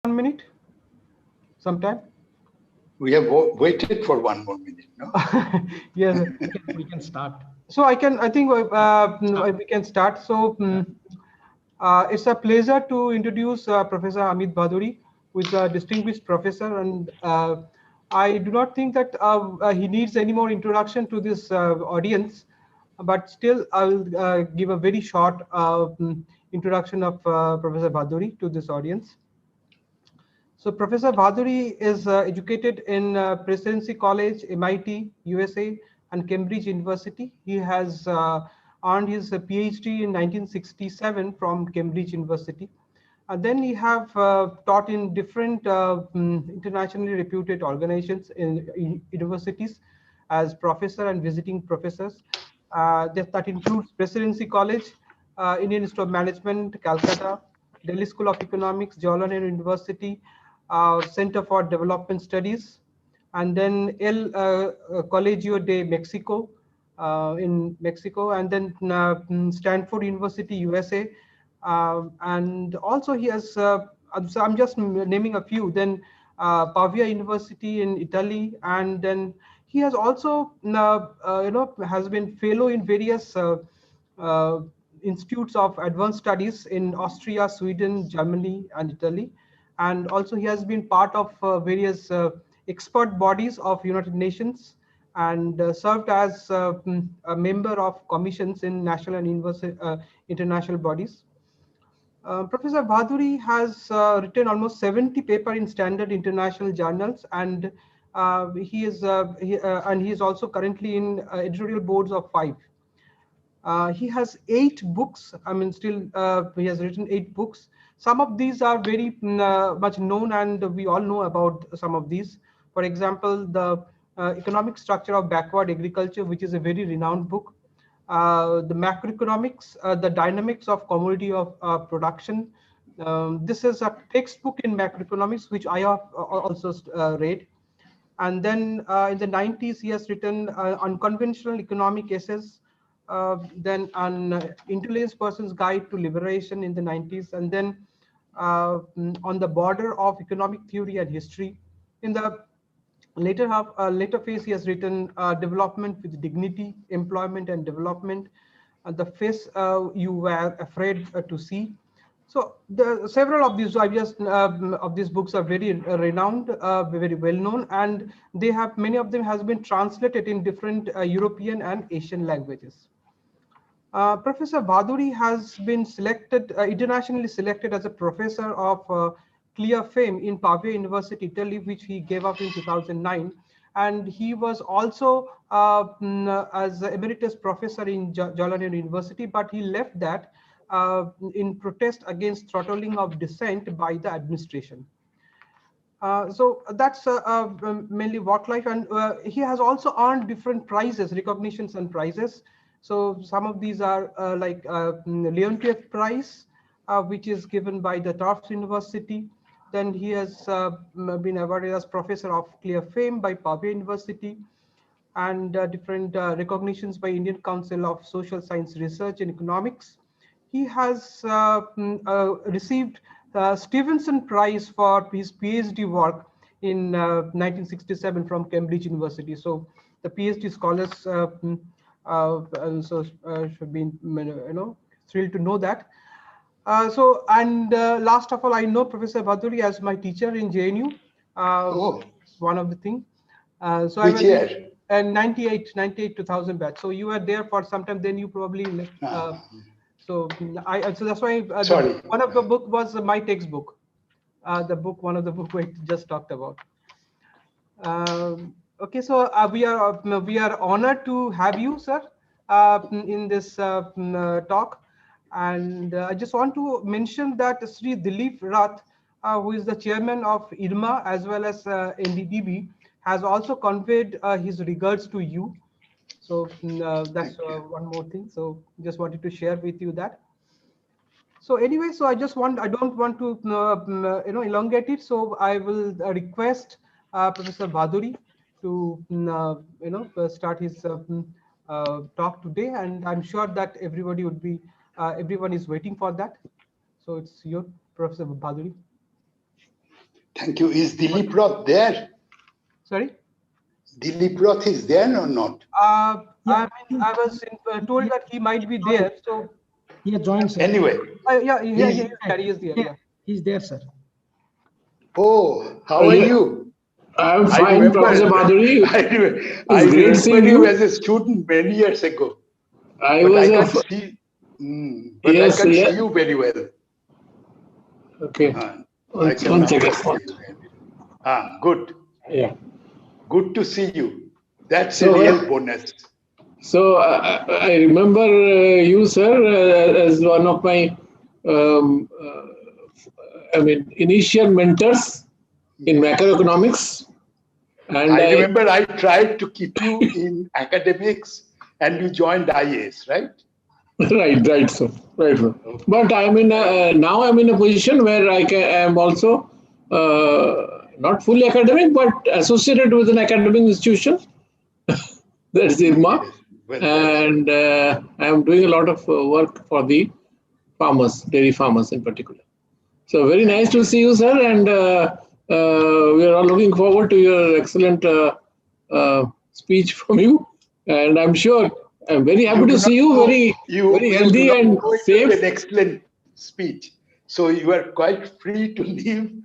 1 minute sometime? We have waited for 1 more minute, no? Yes. We can start. So I think we can start. So it's a pleasure to introduce Professor Amit Bhaduri, who is a distinguished professor, and I do not think that he needs any more introduction to this audience, but still I will give a very short introduction of Professor Bhaduri to this audience. So Professor Bhaduri is educated in Presidency College, MIT, USA, and Cambridge University. He has earned his PhD in 1967 from Cambridge University. And then he have taught in different internationally reputed organizations in universities as professor and visiting professors. That includes Presidency College, Indian Institute of Management, Calcutta, Delhi School of Economics, Jawaharlal University, Center for Development Studies, and then El Colegio de Mexico in Mexico, and then Stanford University, USA. And also he has, so I'm just naming a few, then Pavia University in Italy, and then he has also, has been fellow in various uh, institutes of advanced studies in Austria, Sweden, Germany, and Italy. And also he has been part of various expert bodies of United Nations and served as a member of commissions in national and international bodies. Professor Bhaduri has written almost 70 papers in standard international journals, and he is also currently in editorial boards of 5. He has 8 books. I mean, still he has written 8 books. Some of these are very much known, and we all know about some of these. For example, the economic structure of backward agriculture, which is a very renowned book. The macroeconomics, the dynamics of commodity of production. This is a textbook in macroeconomics, which I have also read. And then in the 90s, he has written unconventional economic essays, then an intelligence person's guide to liberation in the 90s, and then on the border of economic theory and history. In the later phase, he has written development with dignity, employment and development, the face you were afraid to see. So several of these, I just of these books are very renowned, very well known, and they have, many of them has been translated in different European and Asian languages. Professor Bhaduri has been selected, internationally selected as a professor of clear fame in Pavia University, Italy, which he gave up in 2009. And he was also as emeritus professor in Jawaharlal University, but he left that in protest against throttling of dissent by the administration. So that's mainly work life, and he has also earned different prizes, recognitions and prizes. So some of these are like Leontiev Prize, which is given by the Tufts University. Then he has been awarded as Professor of Clear Fame by Pavia University, and different recognitions by Indian Council of Social Science Research and Economics. He has received the Stevenson Prize for his PhD work in 1967 from Cambridge University. So the PhD scholars also should be, thrilled to know that. Last of all, I know Professor Bhaduri as my teacher in JNU. Oh, One of the things. So I which was in year? 98, 2000 batch. So you were there for some time. Then you probably left. So that's why Sorry. one of the book was my textbook. One of the book we just talked about. Okay, so we are honored to have you, sir, in this talk. And I just want to mention that Sri Dilip Rath, who is the chairman of IRMA as well as NDDB, has also conveyed his regards to you. So that's one more thing. So just wanted to share with you that. So anyway, so I don't want to elongate it. So I will request Professor Bhaduri to start his talk today, and I'm sure that everyone is waiting for that. So it's your, Professor Bhaduri. Thank you. Is Dilip Roth there? Sorry? Dilip Roth is there or not? I was told that he might be there. So He has joined, sir. Anyway. He is there. Yeah. He's there, sir. Oh, how are you? I'm fine, Professor Bhaduri. I great seeing remember you you. as a student many years ago. I But was I a can't see. But I can't see you very well. Okay. I can One now second. see you. Good. Yeah. Good to see you. That's So, a real bonus. So I remember you, sir, as one of my, initial mentors in macroeconomics. And I remember I tried to keep you in academics, and you joined IAS, right? Right, sir. But I'm in now I'm in a position where I am also not fully academic, but associated with an academic institution. That's IRMA. And I'm doing a lot of work for the farmers, dairy farmers in particular. So very nice to see you, sir. And we are all looking forward to your excellent speech from you. And I'm sure I'm very happy to see you, very healthy and safe. An excellent speech. So you are quite free to leave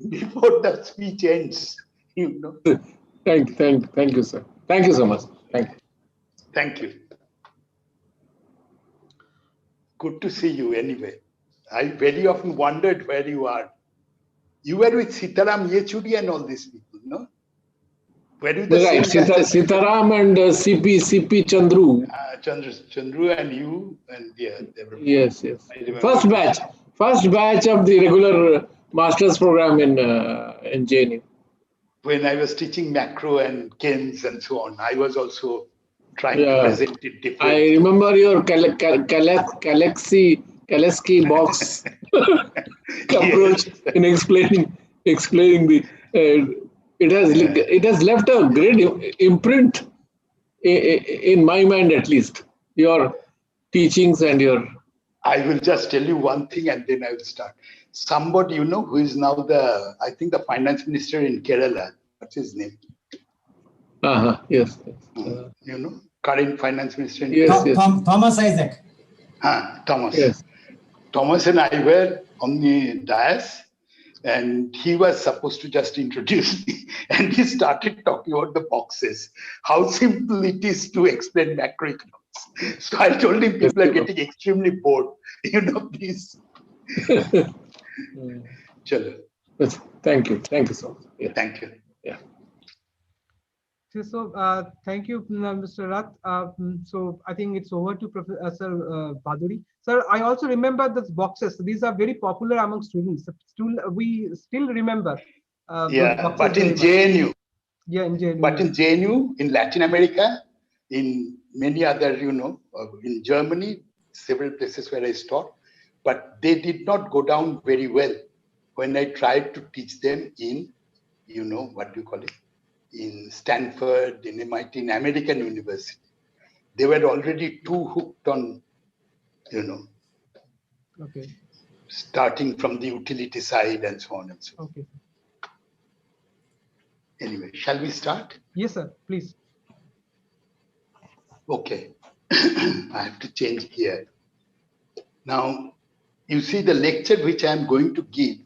before the speech ends. You know. Thank you, sir. Thank you so much. Thank you. Thank you. Good to see you anyway. I very often wondered where you are. You were with Sitaram Yechudi and all these people, no? Were you the right, same Sitaram and CP Chandru. Chandru and you and Yes. First batch of the regular master's program in JNU. When I was teaching macro and Keynes and so on, I was also trying to present it differently. I remember your Kaleski box approach in explaining the. It has left a great imprint in my mind, at least. Your teachings and your. I will just tell you one thing and then I will start. Somebody, who is now I think the finance minister in Kerala. What's his name? Yes. Current finance minister in Kerala. Thomas Isaac. Thomas. Yes. Thomas and I were on the dais and he was supposed to just introduce me and he started talking about the boxes, how simple it is to explain macroeconomics. So I told him people are getting extremely bored, please. Chalo. Thank you so much. Yeah. Thank you. Yeah. So thank you, Mr. Rath. So I think it's over to Professor Bhaduri. Sir, I also remember these boxes. These are very popular among students. We still remember. But in JNU. Yeah, in JNU. But in JNU, in Latin America, in many other, in Germany, several places where I taught, but they did not go down very well when I tried to teach them in, what do you call it? In Stanford, in MIT, in American University. They were already too hooked on, okay, starting from the utility side and so on and so on. Okay. Anyway, shall we start? Yes, sir, please. Okay, I have to change here. Now, you see the lecture which I am going to give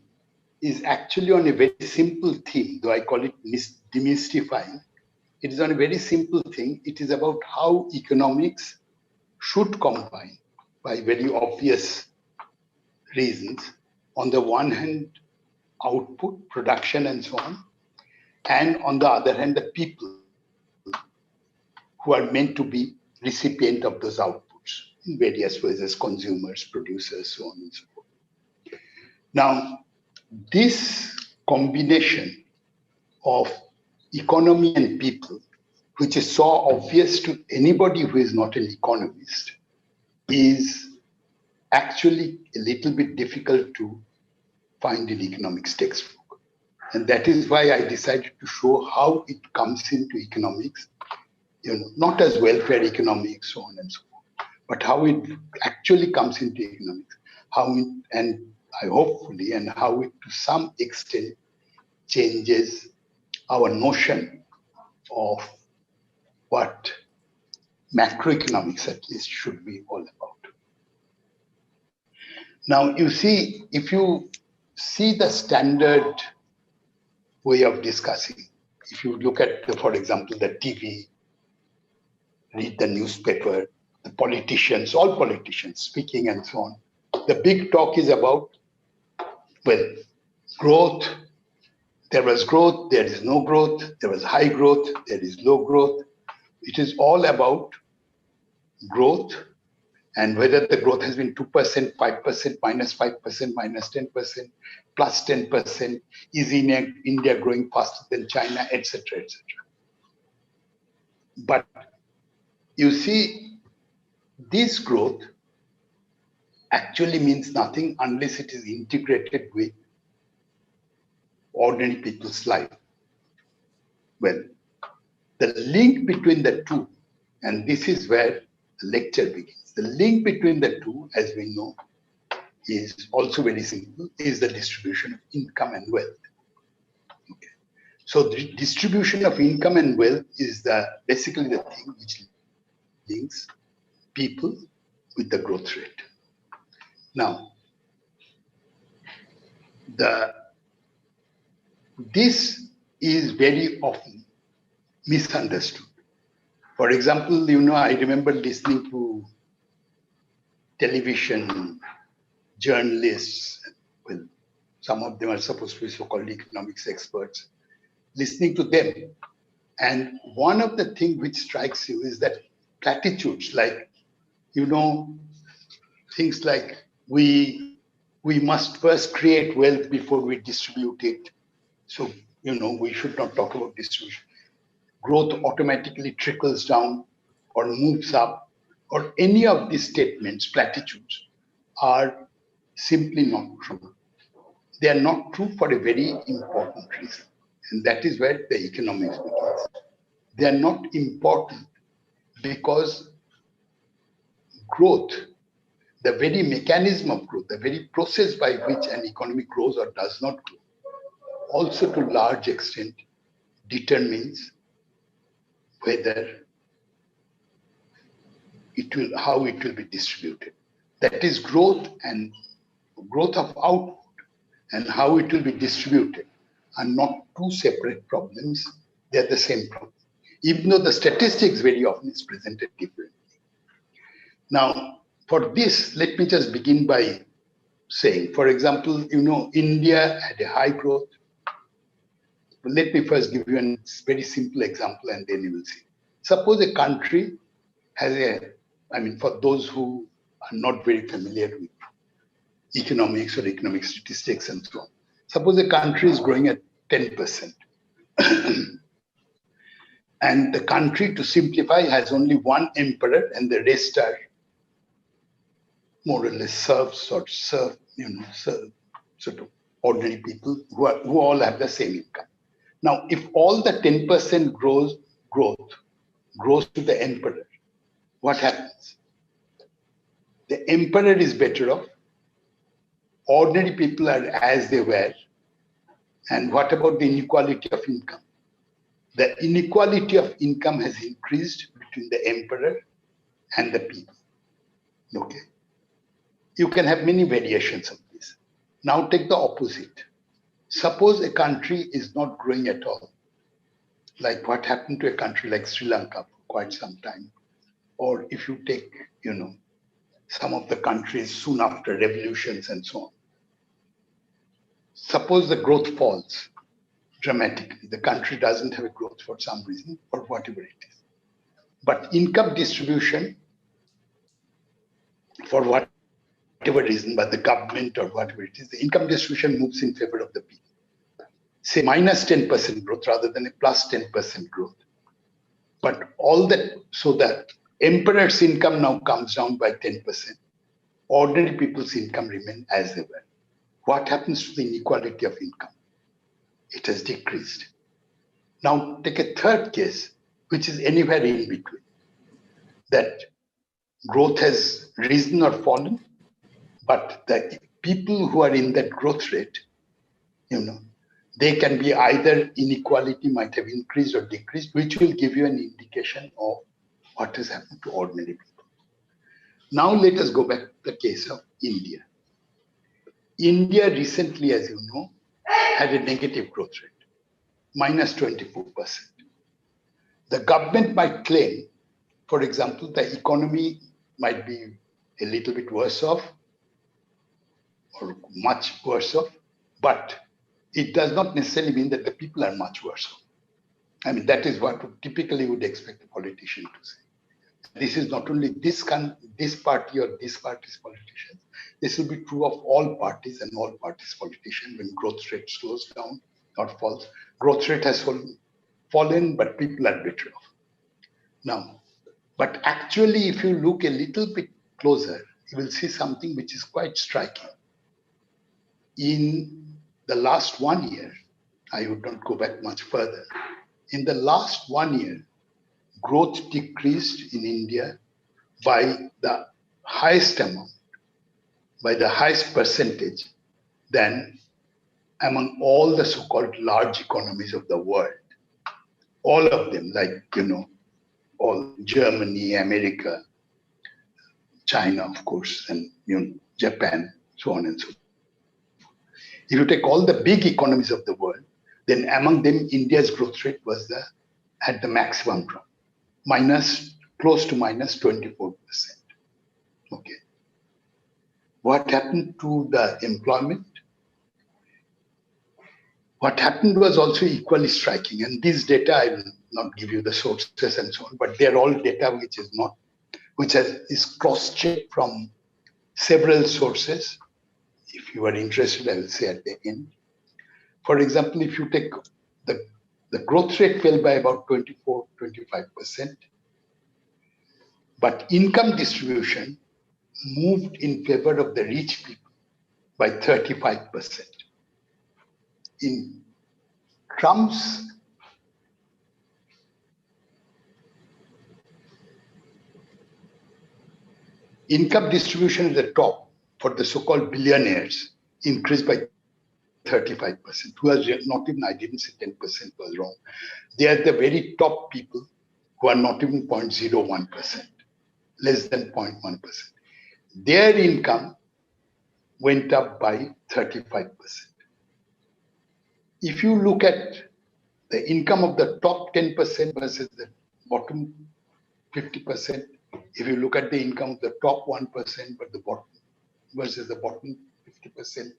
is actually on a very simple theme, though I call it demystifying. It is on a very simple thing. It is about how economics should combine by very obvious reasons. On the one hand, output, production, and so on. And on the other hand, the people who are meant to be recipient of those outputs in various ways as consumers, producers, so on and so forth. Now, this combination of economy and people, which is so obvious to anybody who is not an economist, is actually a little bit difficult to find in economics textbook. And that is why I decided to show how it comes into economics, not as welfare economics, so on and so forth, but how it actually comes into economics, how it to some extent changes our notion of what macroeconomics at least should be all about. Now, you see, if you see the standard way of discussing, if you look at, for example, the TV, read the newspaper, the politicians, all politicians speaking and so on, the big talk is about, well, growth. There was growth, there is no growth, there was high growth, there is low growth. It is all about growth and whether the growth has been 2%, 5%, minus 5%, minus 10%, plus 10%, is India growing faster than China, etc., etc. But you see, this growth actually means nothing unless it is integrated with ordinary people's life. Well, the link between the two, and this is where the lecture begins. The link between the two, as we know, is also very simple, is the distribution of income and wealth. Okay. So the distribution of income and wealth is basically the thing which links people with the growth rate. Now, this is very often misunderstood. For example, I remember listening to television journalists, well, some of them are supposed to be so-called economics experts, listening to them. And one of the things which strikes you is that platitudes like, things like we must first create wealth before we distribute it. So, we should not talk about distribution. Growth automatically trickles down or moves up, or any of these statements, platitudes, are simply not true. They are not true for a very important reason, and that is where the economics begins. They are not important because growth, the very mechanism of growth, the very process by which an economy grows or does not grow, also to large extent determines whether how it will be distributed. That is, growth and growth of output and how it will be distributed are not two separate problems. They are the same problem, even though the statistics very often is presented differently. Now, for this, let me just begin by saying, for example, India had a high growth. Let me first give you a very simple example and then you will see. Suppose a country has for those who are not very familiar with economics or economic statistics and so on, suppose a country is growing at 10%. And the country, to simplify, has only one emperor and the rest are more or less serfs or sort of ordinary people who all have the same income. Now, if all the 10% growth goes to the emperor, what happens? The emperor is better off. Ordinary people are as they were. And what about the inequality of income? The inequality of income has increased between the emperor and the people. Okay. You can have many variations of this. Now take the opposite. Suppose a country is not growing at all, like what happened to a country like Sri Lanka for quite some time. Or if you take, some of the countries soon after revolutions and so on. Suppose the growth falls dramatically. The country doesn't have a growth for some reason or whatever it is. But income distribution, for whatever reason, by the government or whatever it is, the income distribution moves in favor of the people. Say minus 10% growth rather than a plus 10% growth. But so that emperor's income now comes down by 10%. Ordinary people's income remain as they were. What happens to the inequality of income? It has decreased. Now take a third case, which is anywhere in between. That growth has risen or fallen, but the people who are in that growth rate, They can be either inequality might have increased or decreased, which will give you an indication of what has happened to ordinary people. Now let us go back to the case of India. India recently, as you know, had a negative growth rate, minus 24%. The government might claim, for example, the economy might be a little bit worse off or much worse off, but it does not necessarily mean that the people are much worse off. I mean, that is what typically would expect a politician to say. This is not only this party or this party's politicians. This will be true of all parties and all parties' politicians when growth rate slows down or falls. Growth rate has fallen, but people are better off. Now, but actually, if you look a little bit closer, you will see something which is quite striking. In the last 1 year, I would not go back much further. In the last 1 year, growth decreased in India by the highest amount, by the highest percentage than among all the so-called large economies of the world. All of them, like, all Germany, America, China, of course, and Japan, so on and so forth. If you take all the big economies of the world, then among them, India's growth rate was had the maximum drop, close to minus 24%. Okay. What happened to the employment? What happened was also equally striking. And these data, I will not give you the sources and so on, but they're all data which is cross-checked from several sources. If you are interested, I will say at the end. For example, if you take the growth rate fell by about 24-25%, but income distribution moved in favor of the rich people by 35%. In Trump's income distribution at the top for the so-called billionaires increased by 35%. Who was not even, I didn't say 10% was wrong. They are the very top people who are not even 0.01%, less than 0.1%. Their income went up by 35%. If you look at the income of the top 10% versus the bottom 50%, if you look at the income of the top 1% but the bottom versus the bottom 50%,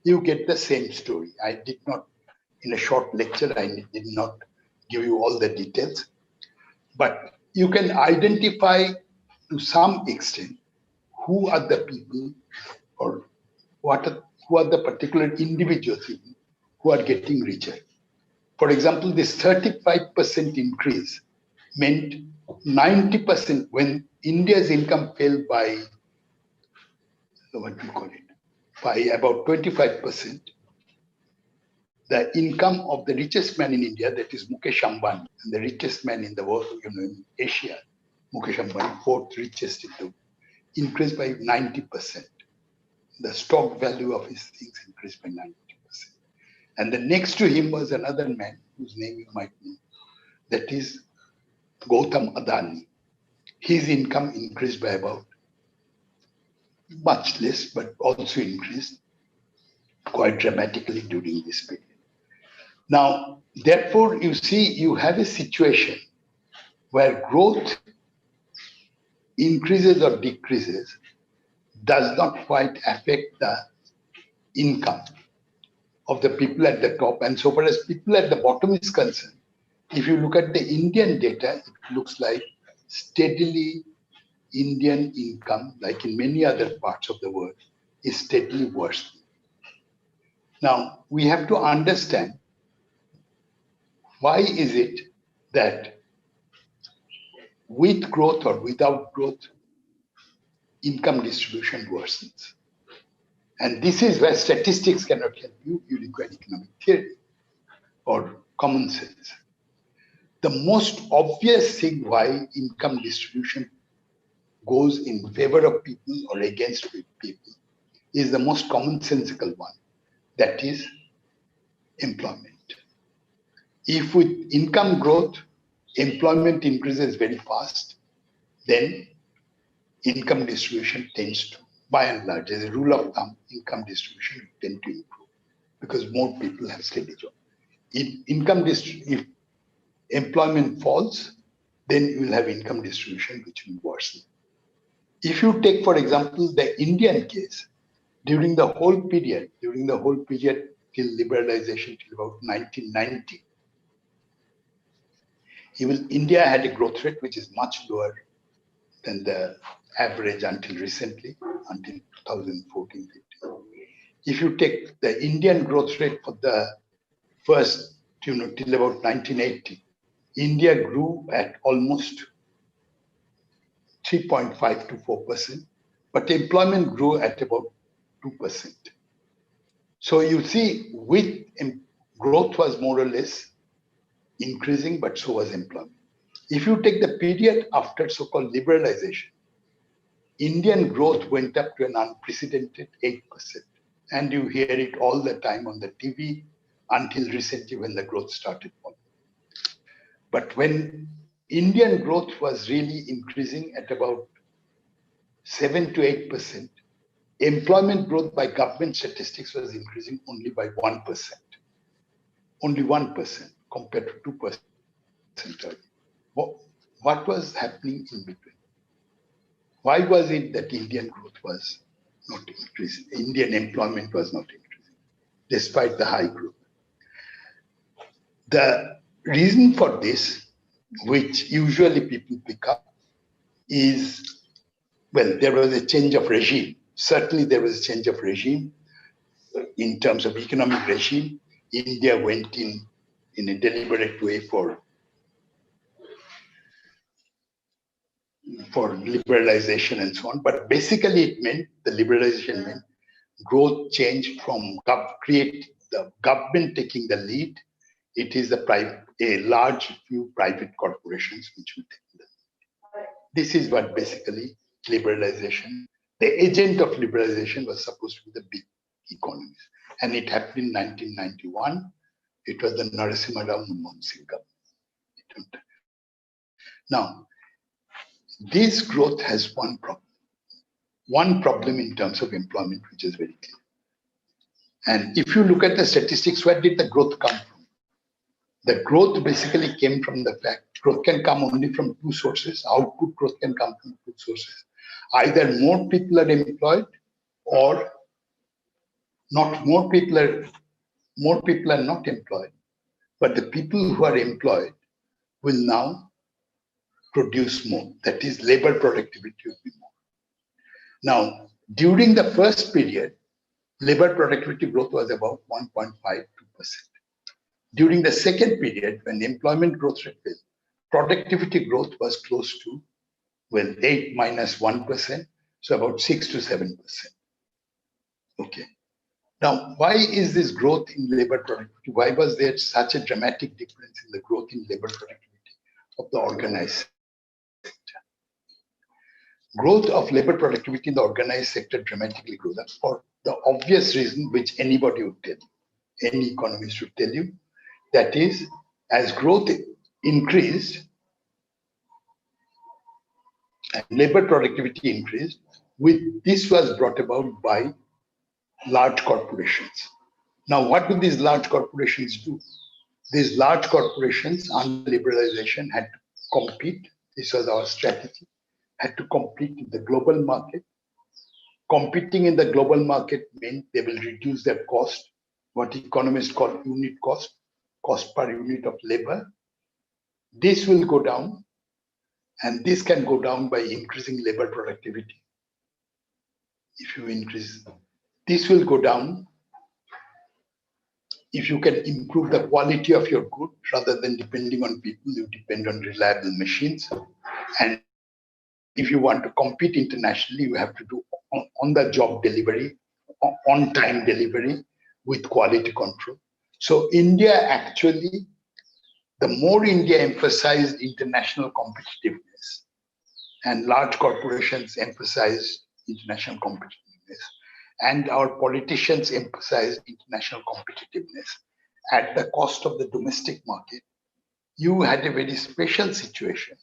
you get the same story. I did not, in a short lecture, I did not give you all the details, but you can identify to some extent who are the people or who are the particular individuals who are getting richer. For example, this 35% increase meant 90% when India's income fell by, by about 25%, the income of the richest man in India, that is Mukesh Ambani, and the richest man in the world, in Asia, Mukesh Ambani, fourth richest in the world, increased by 90%. The stock value of his things increased by 90%. And the next to him was another man whose name you might know, that is Gautam Adani. His income increased by about much less, but also increased quite dramatically during this period. Now, therefore, you see, you have a situation where growth increases or decreases does not quite affect the income of the people at the top. And so far as people at the bottom is concerned, if you look at the Indian data, it looks like steadily Indian income, like in many other parts of the world, is steadily worsening. Now, we have to understand why is it that with growth or without growth, income distribution worsens. And this is where statistics cannot help you. You require economic theory or common sense. The most obvious thing why income distribution goes in favor of people or against people is the most commonsensical one. That is, employment. If with income growth, employment increases very fast, then income distribution tends to, by and large, as a rule of thumb, income distribution tend to improve because more people have steady jobs. If employment falls, then you will have income distribution which will worsen. If you take, for example, the Indian case, during the whole period till liberalization till about 1990, India had a growth rate which is much lower than the average until recently, until 2014-15. If you take the Indian growth rate for the first, till about 1980, India grew at almost 3.5 to 4%, but employment grew at about 2%. So you see, growth was more or less increasing, but so was employment. If you take the period after so-called liberalization, Indian growth went up to an unprecedented 8%. And you hear it all the time on the TV until recently when the growth started falling. But when Indian growth was really increasing at about 7 to 8%, employment growth by government statistics was increasing only by 1%. Only 1% compared to 2%. What was happening in between? Why was it that Indian growth was not increasing? Indian employment was not increasing, despite the high growth. The reason for this, which usually people pick up, is, well, there was a change of regime. Certainly there was a change of regime in terms of economic regime. India went in a deliberate way for liberalization and so on. But basically it meant, the liberalization meant growth changed from the government taking the lead. It is a large few private corporations which will take the lead. This is what basically liberalization, the agent of liberalization was supposed to be the big economies. And it happened in 1991. It was the Narasimha Rao Manmohan Singh government. Now, this growth has one problem. One problem in terms of employment, which is very clear. And if you look at the statistics, where did the growth come from? The growth basically came from the fact growth can come only from two sources. Output growth can come from two sources. Either more people are employed, or not more people are not employed, but the people who are employed will now produce more. That is, labor productivity will be more. Now, during the first period, labor productivity growth was about 1.52%. During the second period, when employment growth rate fell, productivity growth was close to, 8 minus 1%, so about 6 to 7%. Okay. Now, why is this growth in labor productivity? Why was there such a dramatic difference in the growth in labor productivity of the organized sector? Growth of labor productivity in the organized sector dramatically grew. That's for the obvious reason which anybody would tell you, any economist would tell you, that is, as growth increased and labor productivity increased, this was brought about by large corporations. Now, what do these large corporations do? These large corporations, under liberalization, had to compete. This was our strategy, had to compete in the global market. Competing in the global market meant they will reduce their cost, what economists call unit cost per unit of labor. This will go down, and this can go down by increasing labor productivity. If you increase, this will go down if you can improve the quality of your good. Rather than depending on people, you depend on reliable machines. And if you want to compete internationally, you have to do on-the-job delivery, on-time delivery with quality control. So India actually, the more India emphasized international competitiveness, and large corporations emphasized international competitiveness, and our politicians emphasized international competitiveness, at the cost of the domestic market, you had a very special situation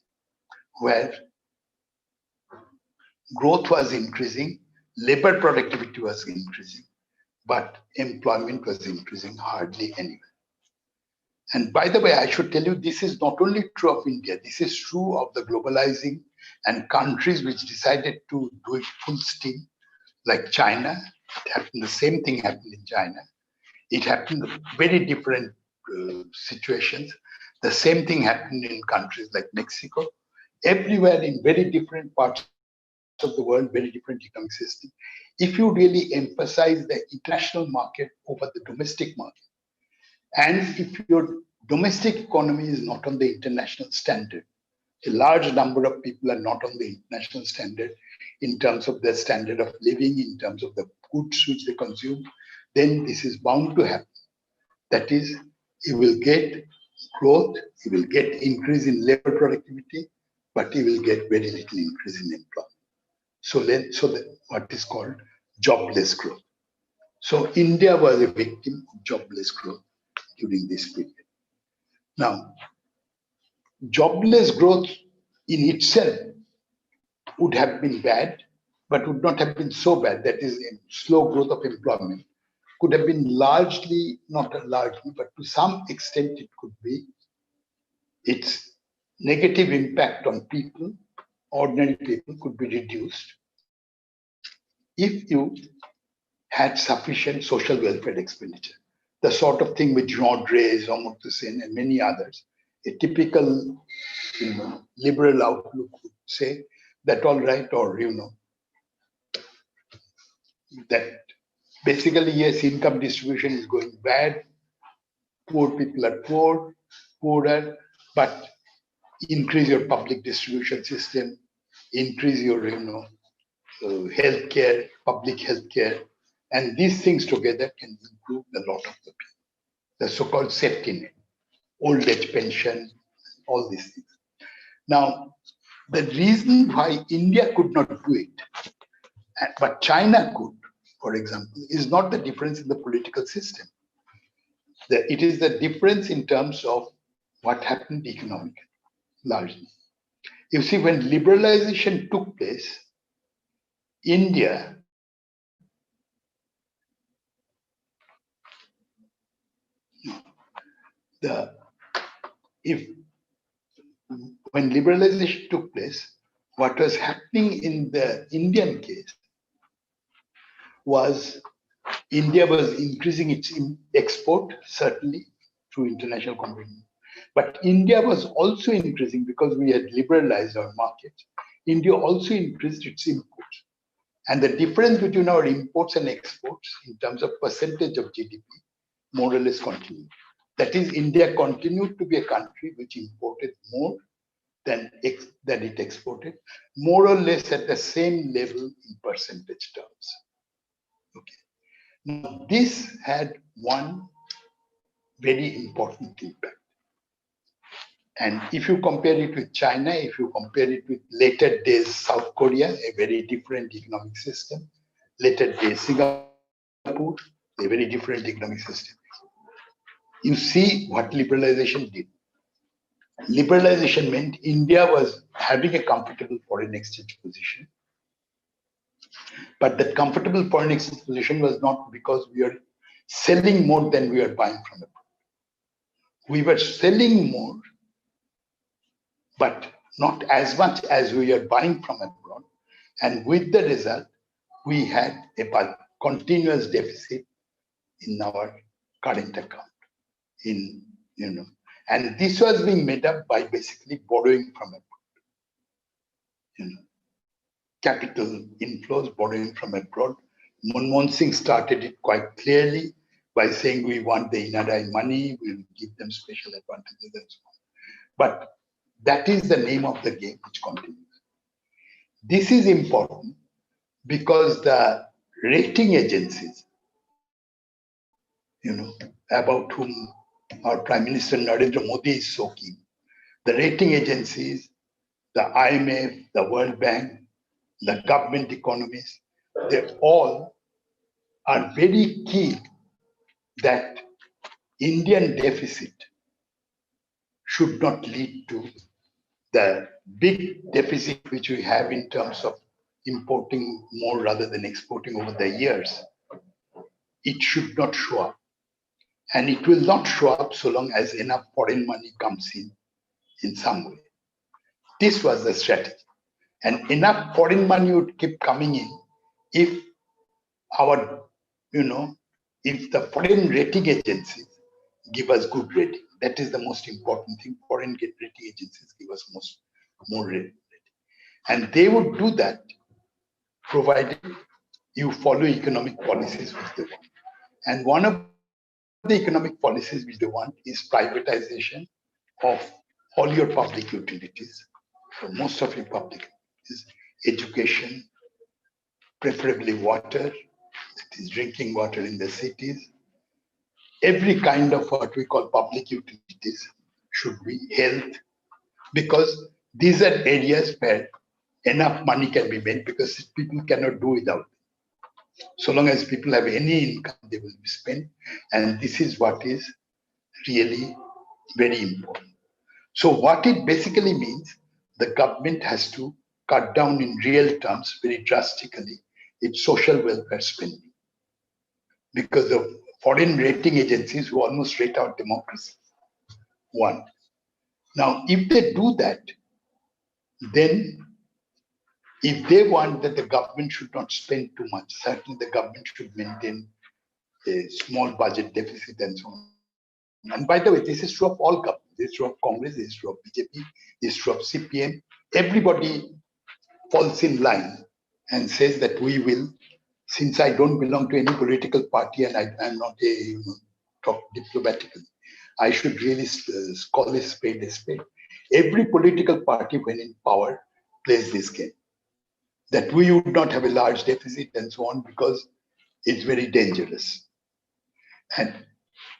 where growth was increasing, labor productivity was increasing, but employment was increasing hardly anywhere. And by the way, I should tell you, this is not only true of India, this is true of the globalizing and countries which decided to do it full steam, like China. It happened, the same thing happened in China. It happened in very different situations. The same thing happened in countries like Mexico. Everywhere in very different parts of the world, very different economic system. If you really emphasize the international market over the domestic market, and if your domestic economy is not on the international standard, a large number of people are not on the international standard in terms of their standard of living, in terms of the goods which they consume, then this is bound to happen. That is, you will get growth, you will get increase in labor productivity, but you will get very little increase in employment. So what is called jobless growth. So India was a victim of jobless growth during this period. Now, jobless growth in itself would have been bad, but would not have been so bad. That is, slow growth of employment could have been largely, not largely, but to some extent it could be. Its negative impact on people, ordinary people, could be reduced if you had sufficient social welfare expenditure. The sort of thing which Jean Drèze, Amartya Sen, and many others, a typical liberal outlook would say that all right, or that basically, yes, income distribution is going bad, poor people are poorer, but increase your public distribution system, increase your healthcare, public healthcare, and these things together can improve a lot of the people. The so-called safety net, old age pension, all these things. Now, the reason why India could not do it, but China could, for example, is not the difference in the political system. It is the difference in terms of what happened economically, largely. You see, when liberalization took place, India when liberalization took place, what was happening in the Indian case was India was increasing its export, certainly through international competition. But India was also increasing, because we had liberalized our markets, India also increased its imports. And the difference between our imports and exports in terms of percentage of GDP more or less continued. That is, India continued to be a country which imported more than it exported, more or less at the same level in percentage terms. Okay. Now, this had one very important impact. And if you compare it with China, if you compare it with later days South Korea, a very different economic system, later days Singapore, a very different economic system, you see what liberalization did. Liberalization meant India was having a comfortable foreign exchange position. But that comfortable foreign exchange position was not because we are selling more than we are buying from abroad. We were selling more, but not as much as we are buying from abroad. And with the result, we had a continuous deficit in our current account. And this was being made up by basically borrowing from abroad. Capital inflows, borrowing from abroad. Manmohan Singh started it quite clearly by saying we want the NRI money, we'll give them special advantages and so on. But that is the name of the game which continues. This is important because the rating agencies, about whom our Prime Minister Narendra Modi is so keen, the rating agencies, the IMF, the World Bank, the government economists, they all are very keen that Indian deficit should not lead to the big deficit which we have in terms of importing more rather than exporting over the years. It should not show up. And it will not show up so long as enough foreign money comes in some way. This was the strategy. And enough foreign money would keep coming in if our, if the foreign rating agencies give us good rating. That is the most important thing. Foreign rating agencies give us more rating. And they would do that provided you follow economic policies which they want. And one of the economic policies which they want is privatization of all your public utilities. So most of your public is education, preferably water, that is drinking water in the cities. Every kind of what we call public utilities should be health, because these are areas where enough money can be made because people cannot do without. So long as people have any income, they will be spent. And this is what is really very important. So what it basically means, the government has to cut down in real terms very drastically its social welfare spending, because of foreign rating agencies who almost rate out democracy. One. Now, if they do that, then if they want that the government should not spend too much, certainly the government should maintain a small budget deficit and so on. And by the way, this is true of all governments. This is true of Congress, this is true of BJP, this is true of CPM. Everybody falls in line and says that we will, since I don't belong to any political party and I'm not talk diplomatically, I should really call a spade a spade. Every political party, when in power, plays this game. That we would not have a large deficit and so on because it's very dangerous. And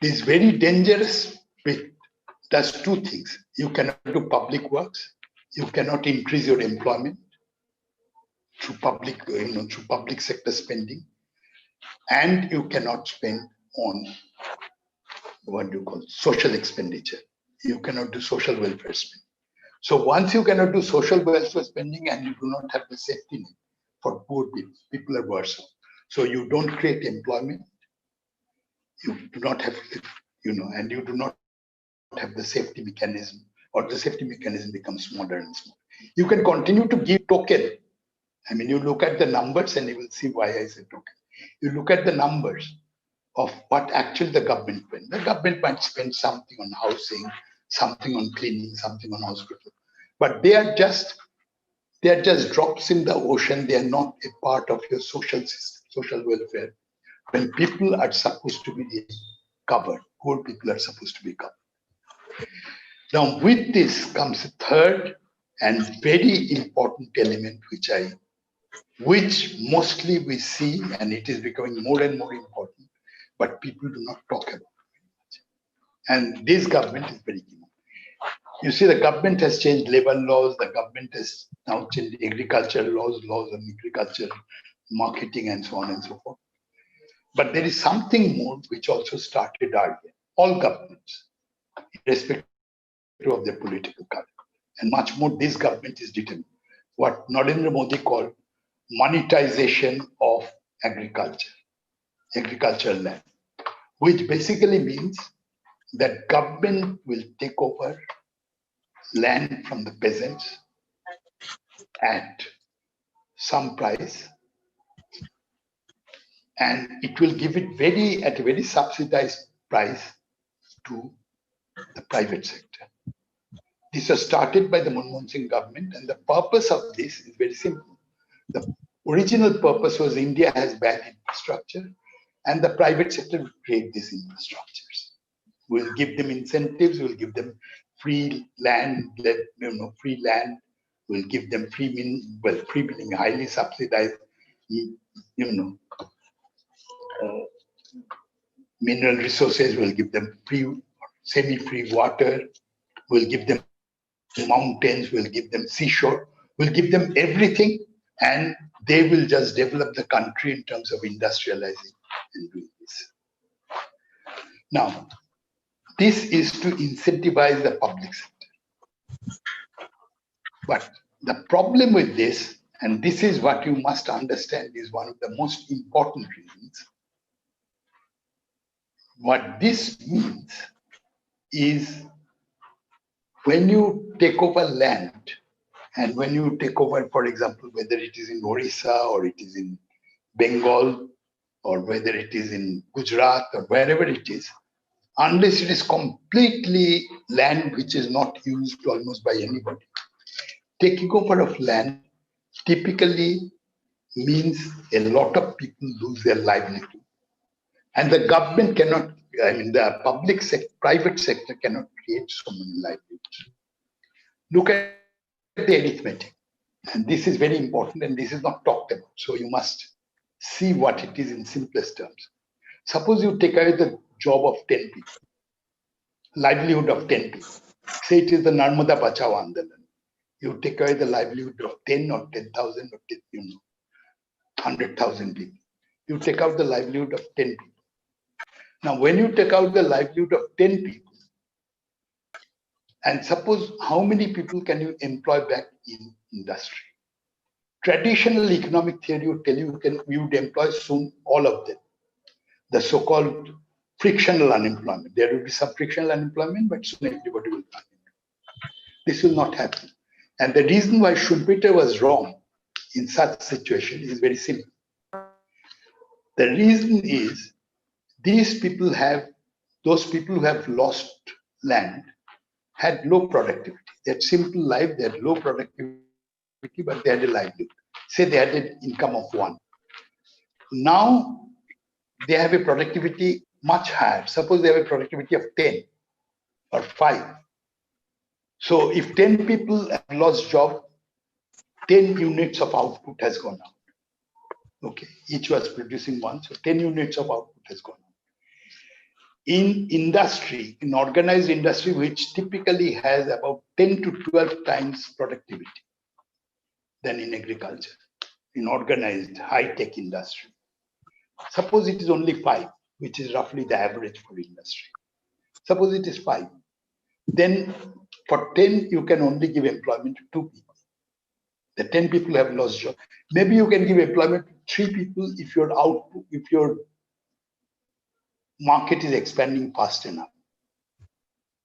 this very dangerous bit does two things. You cannot do public works. You cannot increase your employment through public, through public sector spending, and you cannot spend on what do you call social expenditure. You cannot do social welfare spending. So once you cannot do social welfare spending and you do not have the safety net for poor people, people are worse off. So you don't create employment. You do not have, and you do not have the safety mechanism, or the safety mechanism becomes smaller and smaller. You can continue to give token. I mean, you look at the numbers and you will see why I said token. You look at the numbers of what actually the government spends. The government might spend something on housing, something on cleaning, something on hospital, but they are just drops in the ocean. They are not a part of your social system, social welfare. When people are supposed to be covered, poor people are supposed to be covered. Now, with this comes a third and very important element, which mostly we see, and it is becoming more and more important, but people do not talk about it very much. And this government is very keen. You see, the government has changed labor laws. The government has now changed agricultural laws on agriculture, marketing, and so on and so forth. But there is something more which also started earlier. All governments, irrespective of their political color, and much more, this government is determined. What Narendra Modi called monetization of agricultural land, which basically means that government will take over land from the peasants at some price, and it will give it at a very subsidized price to the private sector. This was started by the Manmohan Singh government, and the purpose of this is very simple. The original purpose was India has bad infrastructure, and the private sector will create these infrastructures. We'll give them incentives, we'll give them free land, we'll give them free meaning highly subsidized, mineral resources, we'll give them free, semi-free water, we'll give them mountains, we'll give them seashore, we'll give them everything, and they will just develop the country in terms of industrializing and doing this. Now, This is to incentivize the public sector. But the problem with this, and this is what you must understand, is one of the most important reasons. What this means is when you take over land, and when you take over, for example, whether it is in Orissa or it is in Bengal, or whether it is in Gujarat or wherever it is, unless it is completely land which is not used almost by anybody, taking over of land typically means a lot of people lose their livelihood. And the government cannot, I mean, the public sector, private sector cannot create so many livelihoods. Look at the arithmetic. And this is very important, and this is not talked about. So you must see what it is in simplest terms. Suppose you take away the job of 10 people, livelihood of 10 people. Say it is the Narmada Bachao Andalan. You take away the livelihood of 10 or 10,000 or 10, 100,000 people. You take out the livelihood of 10 people. Now, when you take out the livelihood of 10 people, and suppose how many people can you employ back in industry? Traditional economic theory would tell you you would employ soon all of them. The so-called frictional unemployment. There will be some frictional unemployment, but soon everybody will be unemployed. This will not happen. And the reason why Schumpeter was wrong in such situation is very simple. The reason is those people who have lost land had low productivity. They had simple life, they had low productivity, but they had a livelihood. Say they had an income of 1. Now they have a productivity much higher. Suppose they have a productivity of 10 or 5. So if 10 people have lost job, 10 units of output has gone out. Okay, each was producing 1, so 10 units of output has gone out. In industry, in organized industry, which typically has about 10 to 12 times productivity than in agriculture, in organized high-tech industry. Suppose it is only 5, which is roughly the average for industry. Suppose it is 5. Then for 10, you can only give employment to 2 people. The 10 people have lost job. Maybe you can give employment to 3 people if your output, if your market is expanding fast enough.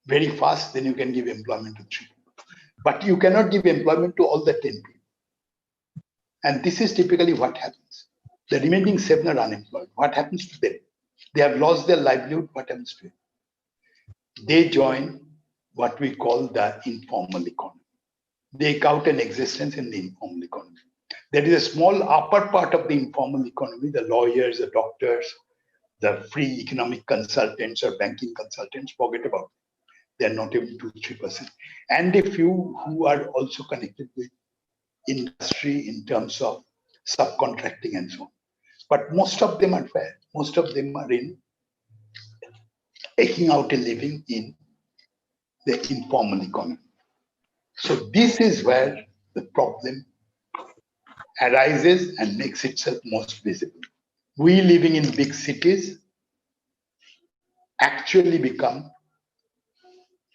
Very fast, then you can give employment to 3 people. But you cannot give employment to all the 10 people. And this is typically what happens. The remaining 7 are unemployed. What happens to them? They have lost their livelihood. What happens to them? They join what we call the informal economy. They count an existence in the informal economy. There is a small upper part of the informal economy, the lawyers, the doctors, the free economic consultants or banking consultants, forget about it. They're not even 2-3%. And a few who are also connected with industry in terms of subcontracting and so on. But most of them are fair. Most of them are in taking out a living in the informal economy. So this is where the problem arises and makes itself most visible. We living in big cities actually become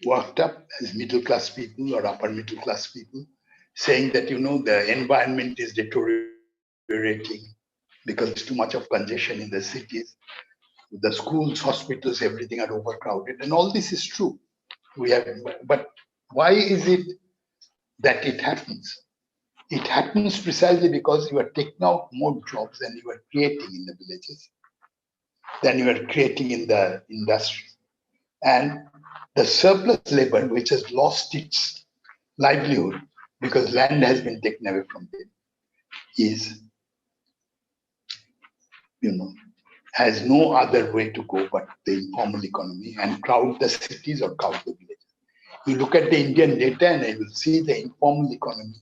worked up as middle class people or upper middle class people, saying that, the environment is deteriorating because there's too much of congestion in the cities. The schools, hospitals, everything are overcrowded. And all this is true. But why is it that it happens? It happens precisely because you are taking out more jobs than you are creating in the villages, than you are creating in the industry. And the surplus labor, which has lost its livelihood because land has been taken away from them, is, has no other way to go but the informal economy and crowd the cities or crowd the villages. You look at the Indian data and you will see the informal economy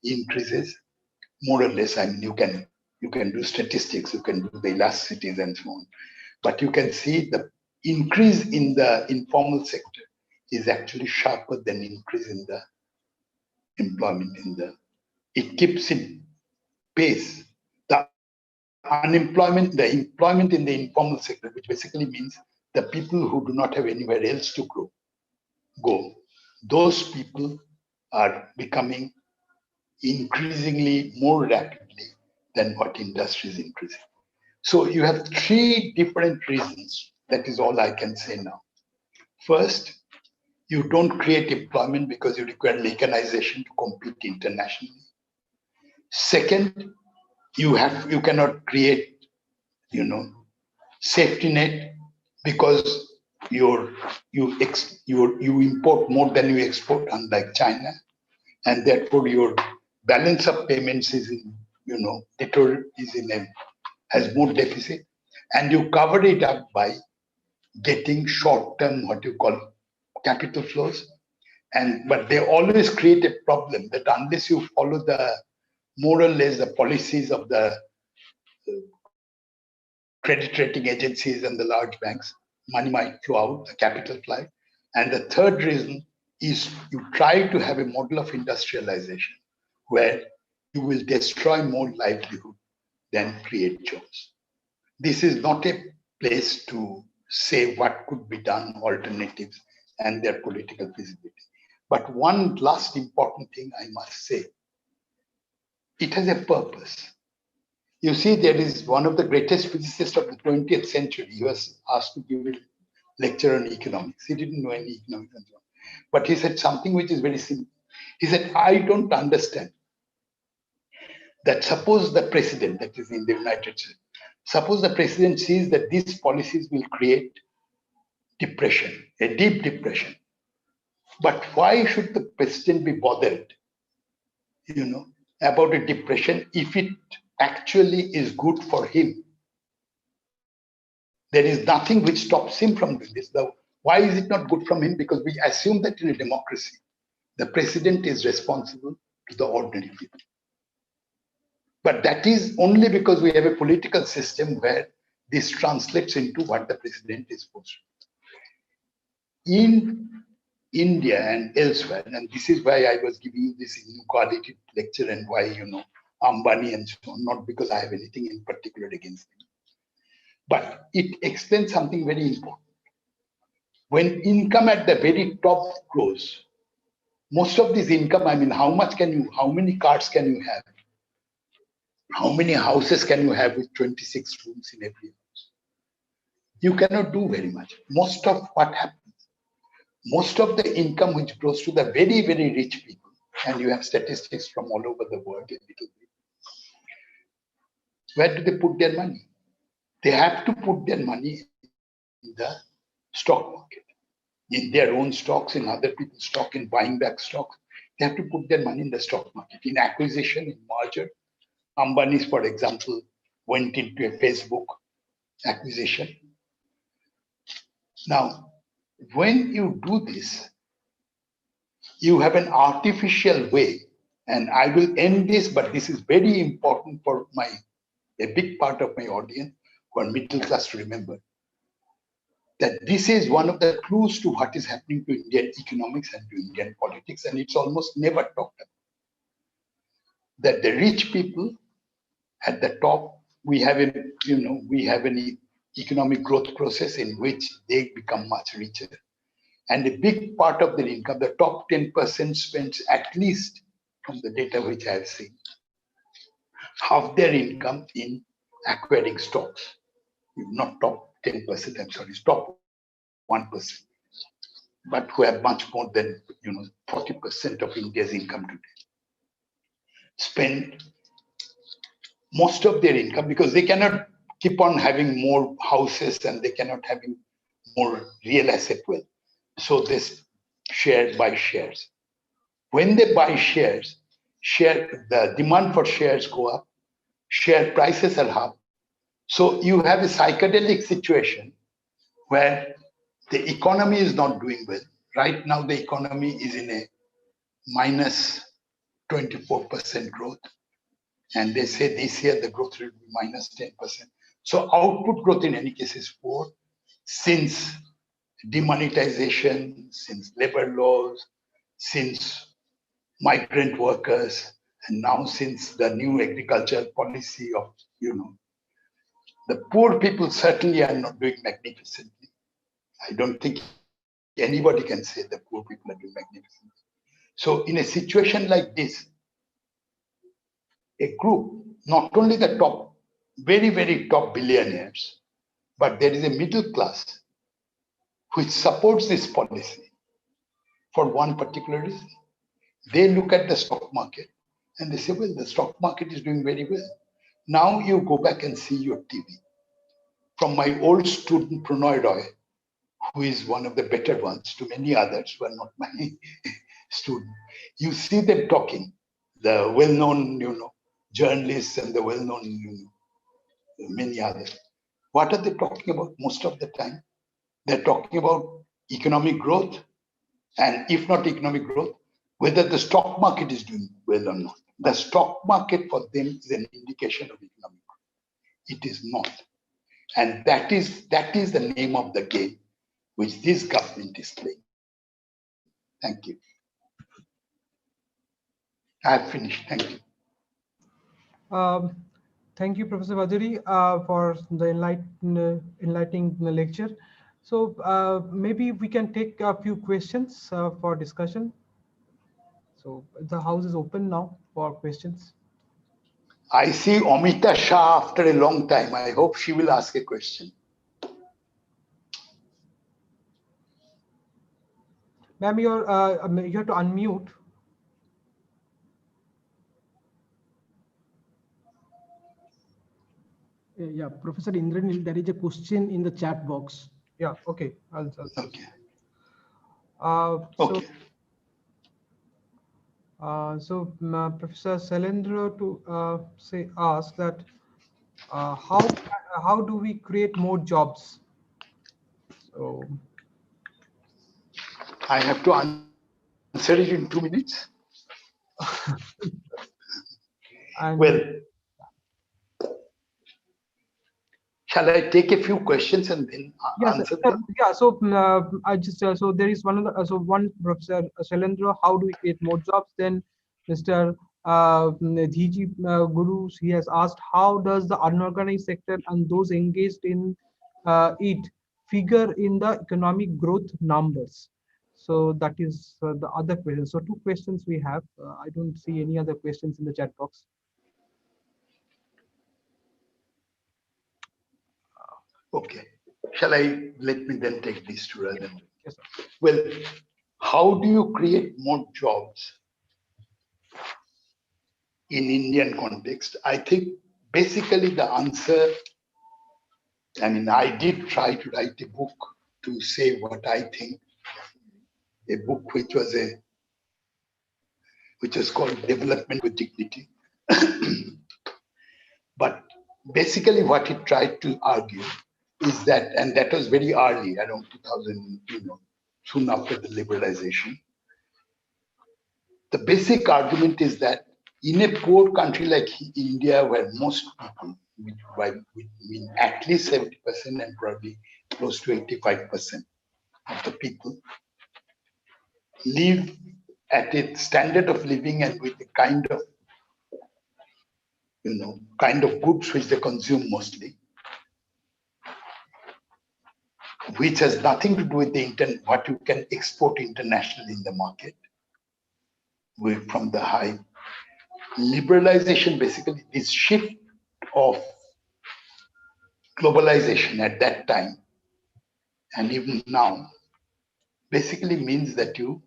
increases more or less. I mean, you can do statistics, you can do the elasticities and so on, but you can see the increase in the informal sector is actually sharper than increase in the employment it keeps in pace. The employment in the informal sector, which basically means the people who do not have anywhere else to go, those people are becoming increasingly more rapidly than what industry is increasing. So you have three different reasons. That is all I can say now. First, you don't create employment because you require mechanization to compete internationally. Second, you cannot create, safety net because you import more than you export, unlike China, and therefore your balance of payments is has more deficit, and you cover it up by getting short-term, what you call capital flows, but they always create a problem that unless you follow more or less the policies of the credit rating agencies and the large banks, money might flow out, the capital fly. And the third reason is you try to have a model of industrialization where you will destroy more livelihood than create jobs. This is not a place to say what could be done, alternatives, and their political feasibility. But one last important thing I must say, it has a purpose. You see, there is one of the greatest physicists of the 20th century. He was asked to give a lecture on economics. He didn't know any economics and so on. But he said something which is very simple. He said, I don't understand that suppose the president, that is in the United States, suppose the president sees that these policies will create depression, a deep depression. But why should the president be bothered, about a depression if it actually is good for him? There is nothing which stops him from doing this. Why is it not good from him? Because we assume that in a democracy, the president is responsible to the ordinary people. But that is only because we have a political system where this translates into what the president is supposed to do. In India and elsewhere, and this is why I was giving you this inequality lecture and why, Ambani and so on, not because I have anything in particular against him. But it explains something very important. When income at the very top grows, most of this income, how many cars can you have? How many houses can you have with 26 rooms in every house? You cannot do very much. Most of what happens, most of the income which goes to the very, very rich people, and you have statistics from all over the world a little bit, where do they put their money? They have to put their money in the stock market, in their own stocks, in other people's stock, in buying back stocks. They have to put their money in the stock market, in acquisition, in merger. Ambani's, for example, went into a Facebook acquisition. Now, when you do this, you have an artificial way, and I will end this, but this is very important for a big part of my audience who are middle class to remember, that this is one of the clues to what is happening to Indian economics and to Indian politics, and it's almost never talked about. That the rich people at the top, we have an economic growth process in which they become much richer. And a big part of their income, the top 10% spends, at least from the data which I have seen, half their income in acquiring stocks. Not top 10%, I'm sorry, top 1%, but who have much more than 40% of India's income today. Spend most of their income because they cannot keep on having more houses and they cannot having more real asset wealth. So they buy shares. When they buy shares, the demand for shares go up, share prices are up. So you have a psychedelic situation where the economy is not doing well. Right now, the economy is in a minus 24% growth. And they say this year the growth rate will be minus 10%. So output growth in any case is 4. Since demonetization, since labor laws, since migrant workers, and now since the new agricultural policy of, the poor people certainly are not doing magnificently. I don't think anybody can say that poor people are doing magnificent. So in a situation like this, a group, not only the top, very, very top billionaires, but there is a middle class which supports this policy for one particular reason. They look at the stock market and they say, well, the stock market is doing very well. Now you go back and see your TV. From my old student Pranay Roy, who is one of the better ones, to many others who are not my student, you see them talking, the well-known, journalists and the well-known, many others. What are they talking about most of the time? They're talking about economic growth, and if not economic growth, whether the stock market is doing well or not. The stock market for them is an indication of economic growth. It is not. And that is the name of the game which this government is playing. Thank you. I have finished. Thank you. Thank you, Professor Bhaduri, for the enlightening lecture. So maybe we can take a few questions for discussion. So the house is open now for questions. I see Amita Shah after a long time. I hope she will ask a question. Ma'am, you have to unmute. Yeah, Professor Indranil, there is a question in the chat box. Yeah, okay. I'll Okay. Okay. So Professor Selendra to ask that how do we create more jobs? So I have to answer it in 2 minutes. Well, shall I take a few questions and then answer them? Yeah. So I just so there is one one Professor Selendra, how do we create more jobs? Then Mr. Dhiji Guru, he has asked, how does the unorganized sector and those engaged in it figure in the economic growth numbers? So that is the other question. So 2 questions we have. I don't see any other questions in the chat box. Okay. Shall I let me then take these two rather than? Yes, sir. Well, how do you create more jobs in Indian context? I think basically the answer, I did try to write a book to say what I think, a book which was called Development with Dignity. But basically what it tried to argue is that, and that was very early, around 2000, soon after the liberalization. The basic argument is that in a poor country like India, where most people, at least 70% and probably close to 85% of the people, live at a standard of living and with the kind of goods which they consume mostly, which has nothing to do with what you can export internationally in the market. From the high liberalization, basically this shift of globalization at that time and even now basically means that you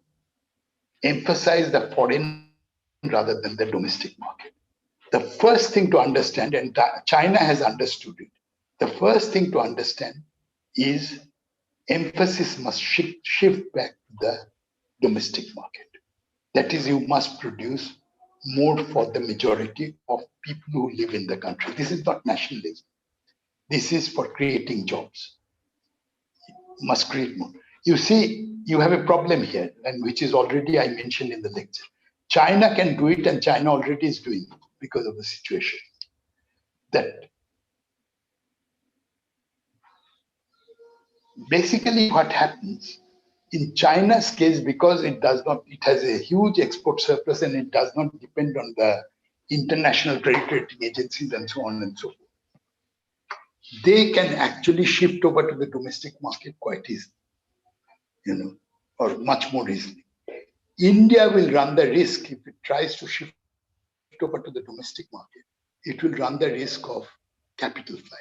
emphasize the foreign rather than the domestic market. The first thing to understand, and China has understood it, the first thing to understand is emphasis must shift back to the domestic market. That is, you must produce more for the majority of people who live in the country. This is not nationalism. This is for creating jobs. You must create more. You see, you have a problem here, and which is already I mentioned in the lecture. China can do it, and China already is doing it because of the situation. That basically what happens in China's case, because it has a huge export surplus and it does not depend on the international credit rating agencies and so on and so forth. They can actually shift over to the domestic market quite easily. or much more easily. India will run the risk if it tries to shift over to the domestic market. It will run the risk of capital flight,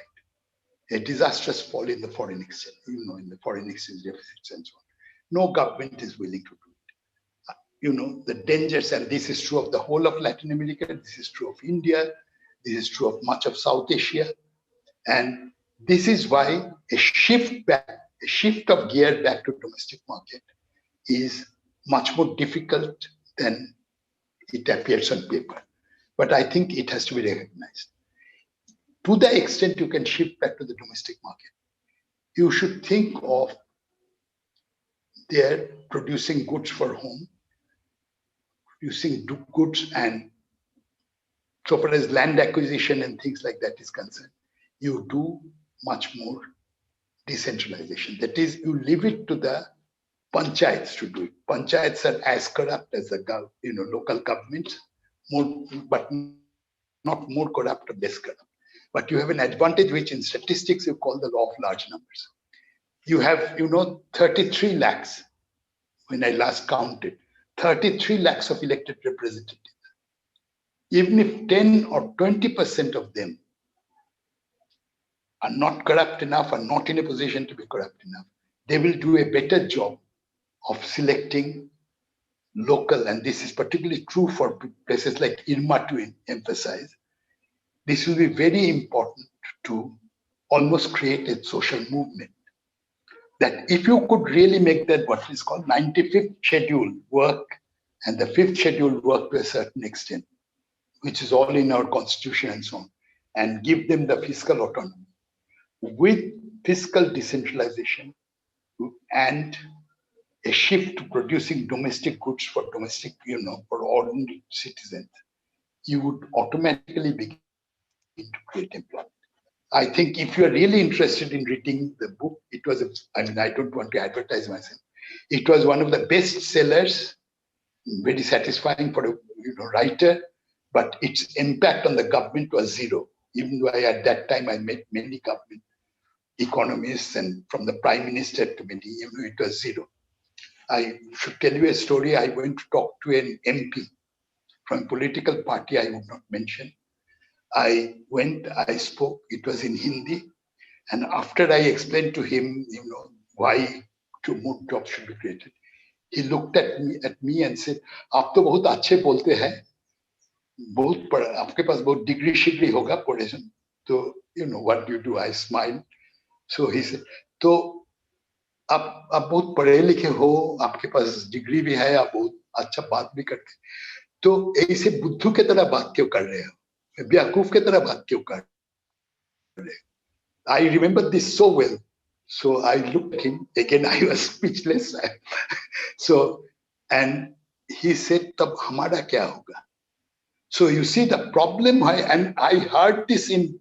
a disastrous fall in the foreign exchange, in the foreign exchange deficits and so on. No government is willing to do it. The dangers, and this is true of the whole of Latin America, this is true of India, this is true of much of South Asia. And this is why a shift of gear back to domestic market is much more difficult than it appears on paper. But I think it has to be recognized. To the extent you can shift back to the domestic market, you should think of their producing goods for home, producing goods, and so far as land acquisition and things like that is concerned, you do much more decentralization. That is, you leave it to the panchayats to do it. Panchayats are as corrupt as the local governments, but not more corrupt or less corrupt. But you have an advantage which in statistics you call the law of large numbers. You have, 33 lakhs, when I last counted, 33 lakhs of elected representatives. Even if 10 or 20% of them are not corrupt enough, are not in a position to be corrupt enough, they will do a better job of selecting local, and this is particularly true for places like Irma to emphasize. This will be very important to almost create a social movement. That if you could really make that what is called 95th schedule work, and the 5th schedule work to a certain extent, which is all in our constitution and so on, and give them the fiscal autonomy, with fiscal decentralization and a shift to producing domestic goods for domestic, for ordinary citizens, you would automatically begin to create employment. I think if you are really interested in reading the book, I don't want to advertise myself. It was one of the best sellers, very satisfying for a writer, but its impact on the government was zero. Even though at that time I met many government economists, and from the prime minister to many, it was zero. I should tell you a story. I went to talk to an MP from a political party I would not mention. I spoke, it was in Hindi. And after I explained to him, why more jobs should be created, he looked at me and said, "आप तो बहुत अच्छे बोलते हैं, आपके पास बहुत degree शिग्री होगा पढ़े तो what do you do?" I smiled. So he said, "तो आप बहुत पढ़े लिखे हो, आपके पास डिग्री भी है, आप बहुत अच्छा बात भी करते, तो ऐसे बुद्धू के तरह बात क्यों कर रहे हो, बेवकूफ के तरह बात क्यों कर रहे हो?" I remember this so well. So I looked at him again. I was speechless. And he said, "Tab hamara kya hoga?" So you see the problem, and I heard this in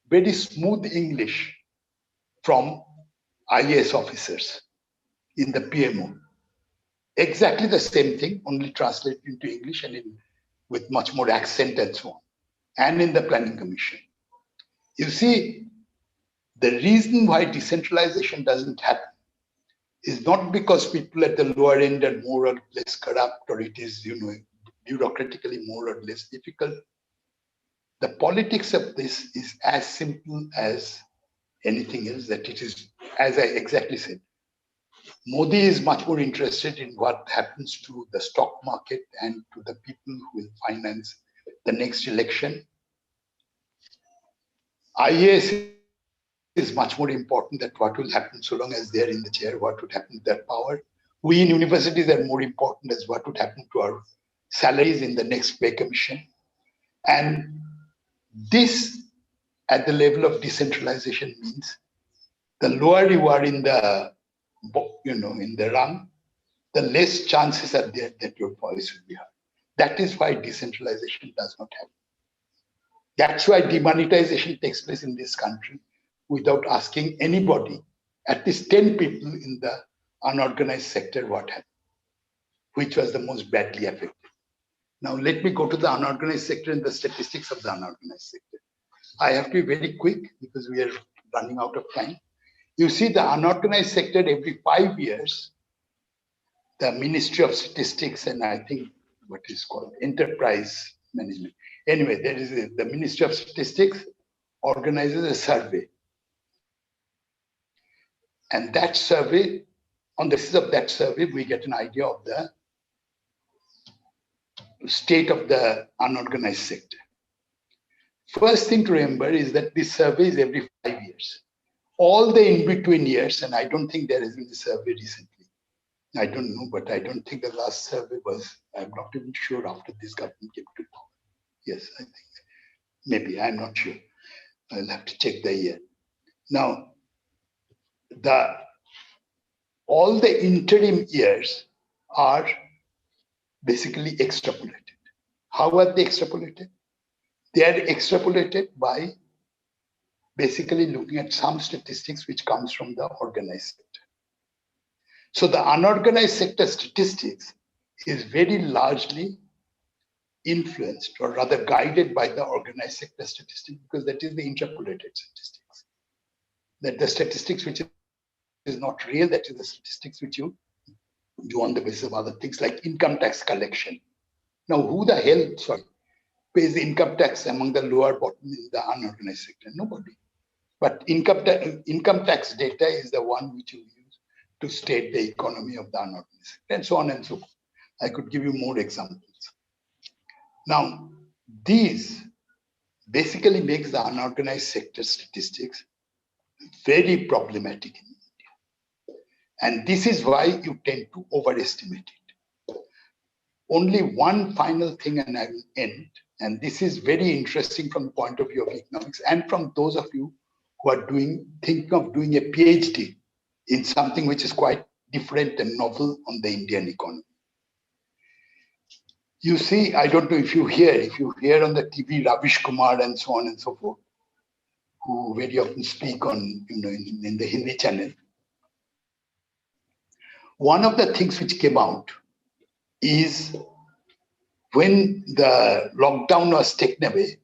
very smooth English from IAS officers in the PMO. Exactly the same thing, only translated into English and with much more accent and so on. And in the Planning Commission. You see, the reason why decentralization doesn't happen is not because people at the lower end are more or less corrupt, or it is, bureaucratically more or less difficult. The politics of this is as simple as anything else, that it is, as I exactly said, Modi is much more interested in what happens to the stock market and to the people who will finance the next election. IAS is much more important than what will happen so long as they're in the chair, what would happen to their power. We in universities are more important as what would happen to our salaries in the next pay commission. And this, at the level of decentralization, means the lower you are in the, in the rung, the less chances are there that your voice will be heard. That is why decentralization does not happen. That's why demonetization takes place in this country without asking anybody, at least 10 people in the unorganized sector, what happened, which was the most badly affected. Now, let me go to the unorganized sector and the statistics of the unorganized sector. I have to be very quick because we are running out of time. You see, the unorganized sector every 5 years the Ministry of Statistics and I think what is called enterprise management. Anyway, there is the Ministry of Statistics organizes a survey. And that survey, on the basis of that survey, we get an idea of the state of the unorganized sector. First thing to remember is that this survey is every 5 years. All the in-between years, and I don't think there has been a survey recently. I don't know, but I don't think the last survey was, I'm not even sure after this government came to power. Yes, I think, maybe, I'm not sure. I'll have to check the year. Now, all the interim years are basically extrapolated. How are they extrapolated? They are extrapolated by basically looking at some statistics which comes from the organized sector. So the unorganized sector statistics is very largely influenced or rather guided by the organized sector statistics because that is the interpolated statistics. That the statistics which is not real, that is the statistics which you do on the basis of other things like income tax collection. Now, who the hell, pays the income tax among the lower bottom in the unorganized sector? Nobody. But income tax data is the one which you use to state the economy of the unorganized sector, and so on and so forth. I could give you more examples. Now, these basically makes the unorganized sector statistics very problematic in India. And this is why you tend to overestimate it. Only one final thing and I will end. And this is very interesting from the point of view of economics and from those of you who are thinking of doing a PhD in something which is quite different and novel on the Indian economy. You see, I don't know if you hear on the TV Ravish Kumar and so on and so forth, who very often speak on, in the Hindi channel. One of the things which came out is when the lockdown was taken away,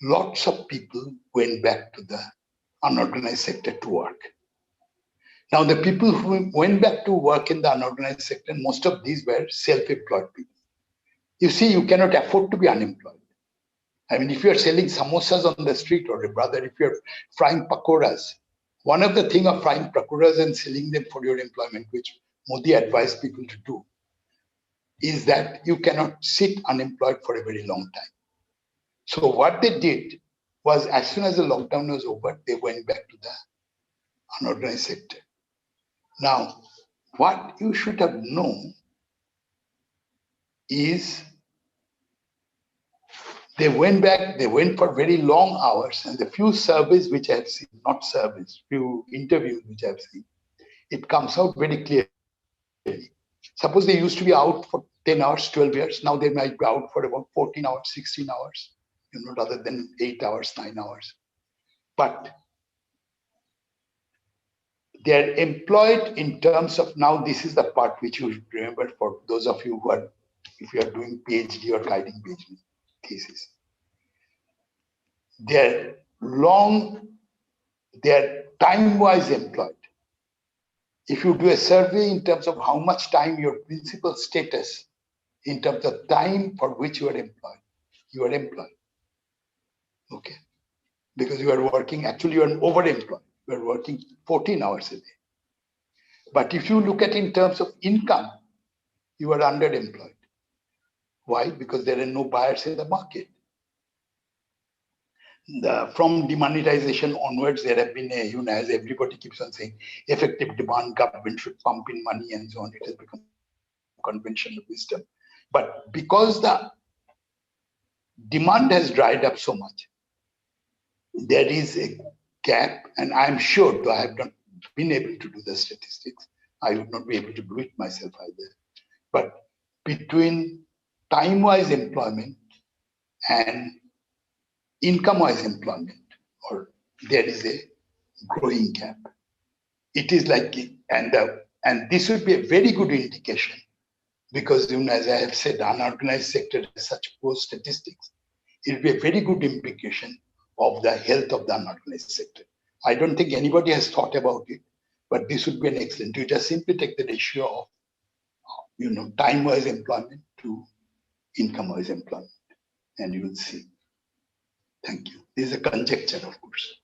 lots of people went back to the unorganized sector to work. Now, the people who went back to work in the unorganized sector, most of these were self-employed people. You see, you cannot afford to be unemployed. I mean, if you're selling samosas on the street, or rather, if you're frying pakoras, one of the things of frying pakoras and selling them for your employment, which Modi advised people to do, is that you cannot sit unemployed for a very long time. So what they did was, as soon as the lockdown was over, they went back to the unorganized sector. Now, what you should have known is they went back, they went for very long hours, and the few surveys which I have seen, not surveys, few interviews which I have seen, it comes out very clearly. Suppose they used to be out for 10 hours, 12 years, now they might be out for about 14 hours, 16 hours, rather than 8 hours, 9 hours. But they're employed in terms of, now this is the part which you should remember for those of you who are, if you are doing PhD or guiding PhD thesis. They're time-wise employed. If you do a survey in terms of how much time your principal status, in terms of time for which you are employed. Okay. Because you are working, actually you are overemployed. You are working 14 hours a day. But if you look at in terms of income, you are underemployed. Why? Because there are no buyers in the market. From demonetization onwards, there have been as everybody keeps on saying, effective demand, government should pump in money and so on. It has become conventional wisdom. But because the demand has dried up so much, there is a gap, and I'm sure, though I have not been able to do the statistics, I would not be able to do it myself either. But between time-wise employment and income-wise employment, or there is a growing gap. It is like, and this would be a very good indication, because as I have said, unorganized sector has such poor statistics. It will be a very good indication of the health of the unorganized sector. I don't think anybody has thought about it, but this would be an excellent. You just simply take the ratio of time-wise employment to income-wise employment, and you will see. Thank you. This is a conjecture, of course.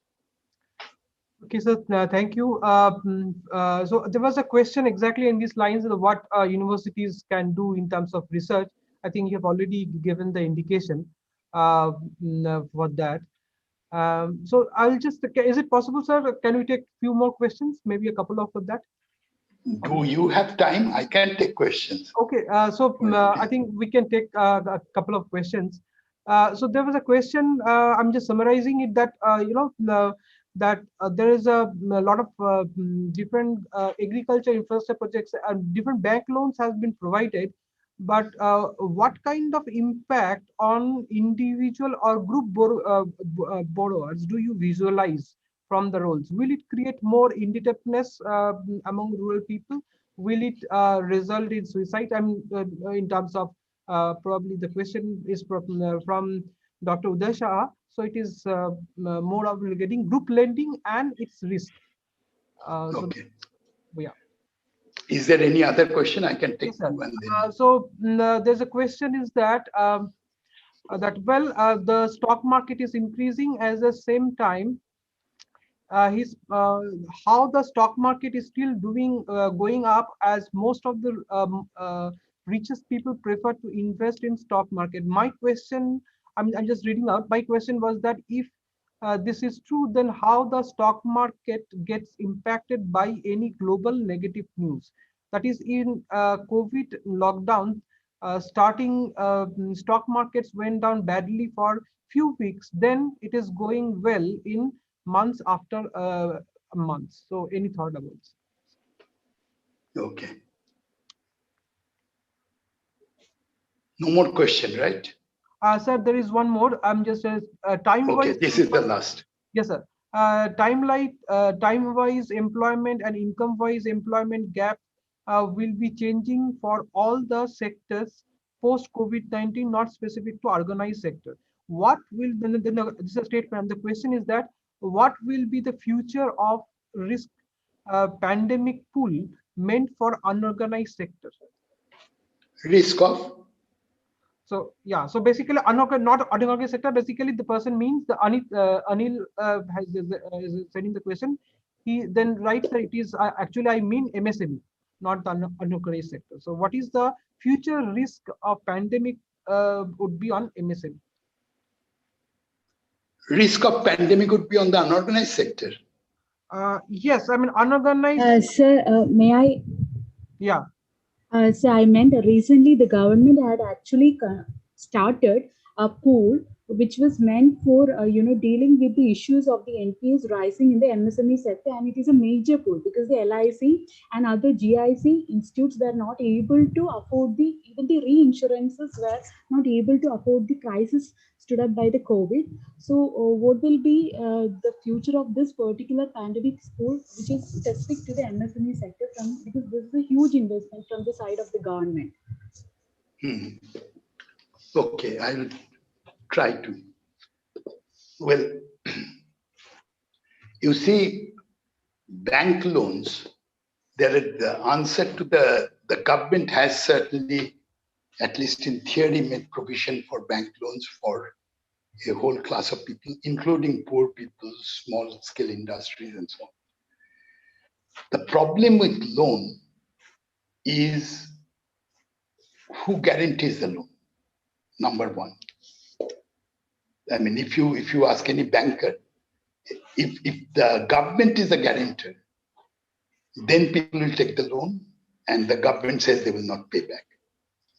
Okay, so thank you. So there was a question exactly in these lines of what universities can do in terms of research. I think you have already given the indication for that. So I'll just, is it possible, sir? Can we take a few more questions? Maybe a couple of that. Do you have time? I can take questions. Okay, so I think we can take a couple of questions. So there was a question, I'm just summarizing it, that, that there is a lot of different agriculture infrastructure projects and different bank loans has been provided. But what kind of impact on individual or group borrowers do you visualize from the roles? Will it create more indebtedness among rural people? Will it result in suicide? I mean, in terms of probably the question is from Dr. Uday Shah. So it is more of regarding group lending and its risk. Okay. So, yeah. Is there any other question? I can take Yes, sir. one. Then. So there's a question is that the stock market is increasing at the same time. How the stock market is still doing going up, as most of the richest people prefer to invest in stock market. My question, I'm just reading out. My question was that if this is true, then how the stock market gets impacted by any global negative news. That is, in COVID lockdown, starting stock markets went down badly for few weeks. Then it is going well in months after months. So any thought about this? Okay. No more question, right? Sir, there is one more. I'm just time-wise. Okay, this is the last. Yes, sir. Time-wise employment and income-wise employment gap will be changing for all the sectors post COVID-19, not specific to organized sector. What will then this is a statement. The question is that what will be the future of risk pandemic pool meant for unorganized sector? Risk of? So yeah, so basically not unorganized sector. Basically, the person means the Anil is sending the question. He then writes that it is actually I mean MSME, not the unorganized sector. So what is the future risk of pandemic would be on MSME? Risk of pandemic would be on the unorganized sector. Yes, I mean unorganized. Sir, may I? Yeah. So I meant recently the government had actually started a pool which was meant for dealing with the issues of the NPS rising in the MSME sector, and it is a major pool because the LIC and other GIC institutes were not able to afford even the reinsurances were not able to afford the crisis stood up by the COVID. So what will be the future of this particular pandemic pool, which is specific to the MSME sector, because this is a huge investment from the side of the government? Okay, I will try to. Well, you see, bank loans, the answer to the government has certainly, at least in theory, made provision for bank loans for a whole class of people, including poor people, small scale industries and so on. The problem with loan is who guarantees the loan, number one. I mean, if you ask any banker, if the government is the guarantor, then people will take the loan and the government says they will not pay back.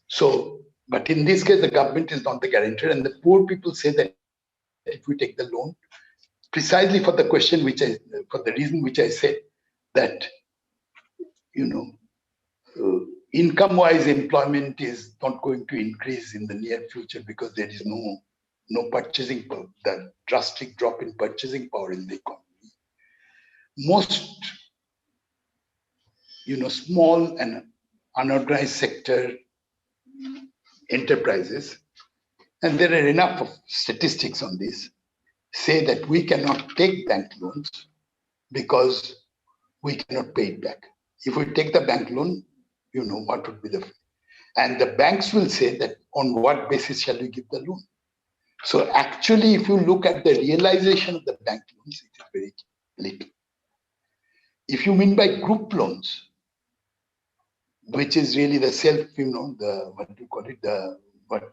So, but in this case, the government is not the guarantor, and the poor people say that if we take the loan, precisely for the question for the reason which I said, that, income-wise employment is not going to increase in the near future because there is no purchasing power, the drastic drop in purchasing power in the economy. Most, small and unorganized sector enterprises, and there are enough of statistics on this, say that we cannot take bank loans because we cannot pay it back. If we take the bank loan, what would be And the banks will say that on what basis shall we give the loan? So actually, if you look at the realization of the bank loans, it is very little. If you mean by group loans, which is really the self, what do you call it, what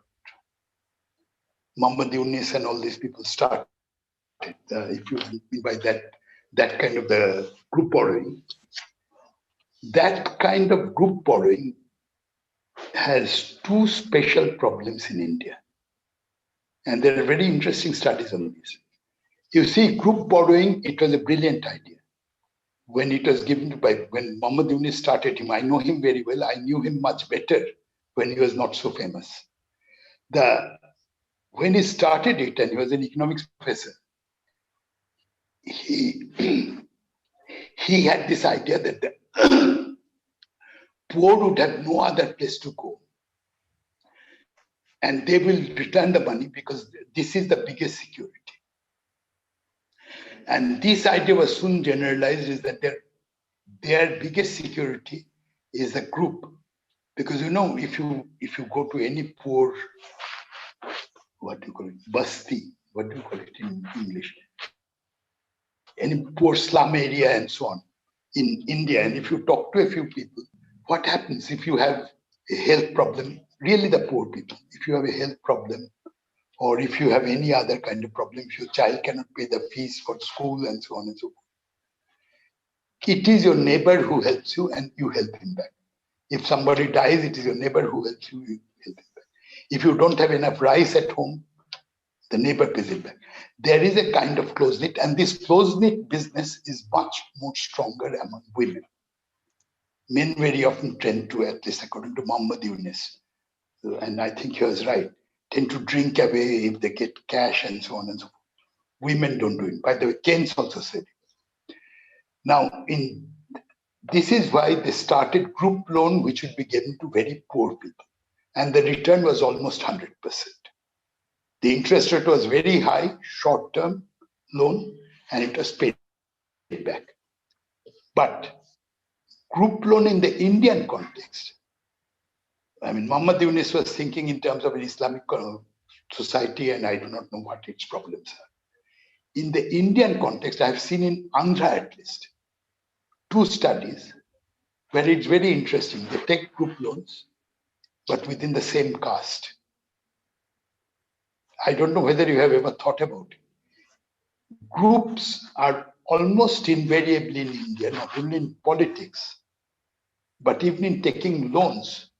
Muhammad Yunus and all these people started, if you mean by that kind of the group borrowing, that kind of group borrowing has two special problems in India. And there are very interesting studies on this. You see, group borrowing, it was a brilliant idea. When it was given when Muhammad Yunus started him, I know him very well. I knew him much better when he was not so famous. When he started it, and he was an economics professor, he had this idea that the poor would have no other place to go. And they will return the money because this is the biggest security. And this idea was soon generalized, is that their biggest security is a group. Because if you go to any poor, what do you call it, basti, what do you call it in English? Any poor slum area and so on in India, and if you talk to a few people, what happens if you have a health problem, really the poor people, if you have a health problem, or if you have any other kind of problem, if your child cannot pay the fees for school and so on and so forth, it is your neighbor who helps you and you help him back. If somebody dies, it is your neighbor who helps you, you help him back. If you don't have enough rice at home, the neighbor pays it back. There is a kind of close-knit, and this close-knit business is much more stronger among women. Men very often tend to, at least according to Muhammad Yunus, and I think he was right, tend to drink away if they get cash and so on and so forth. Women don't do it. By the way, Keynes also said it. Now, this is why they started group loan, which would be given to very poor people. And the return was almost 100%. The interest rate was very high, short-term loan, and it was paid back. But group loan in the Indian context, I mean, Muhammad Yunus was thinking in terms of an Islamic society, and I do not know what its problems are. In the Indian context, I have seen in Andhra at least 2 studies where it's very interesting. They take group loans, but within the same caste. I don't know whether you have ever thought about it. Groups are almost invariably in India, not only in politics, but even in taking loans.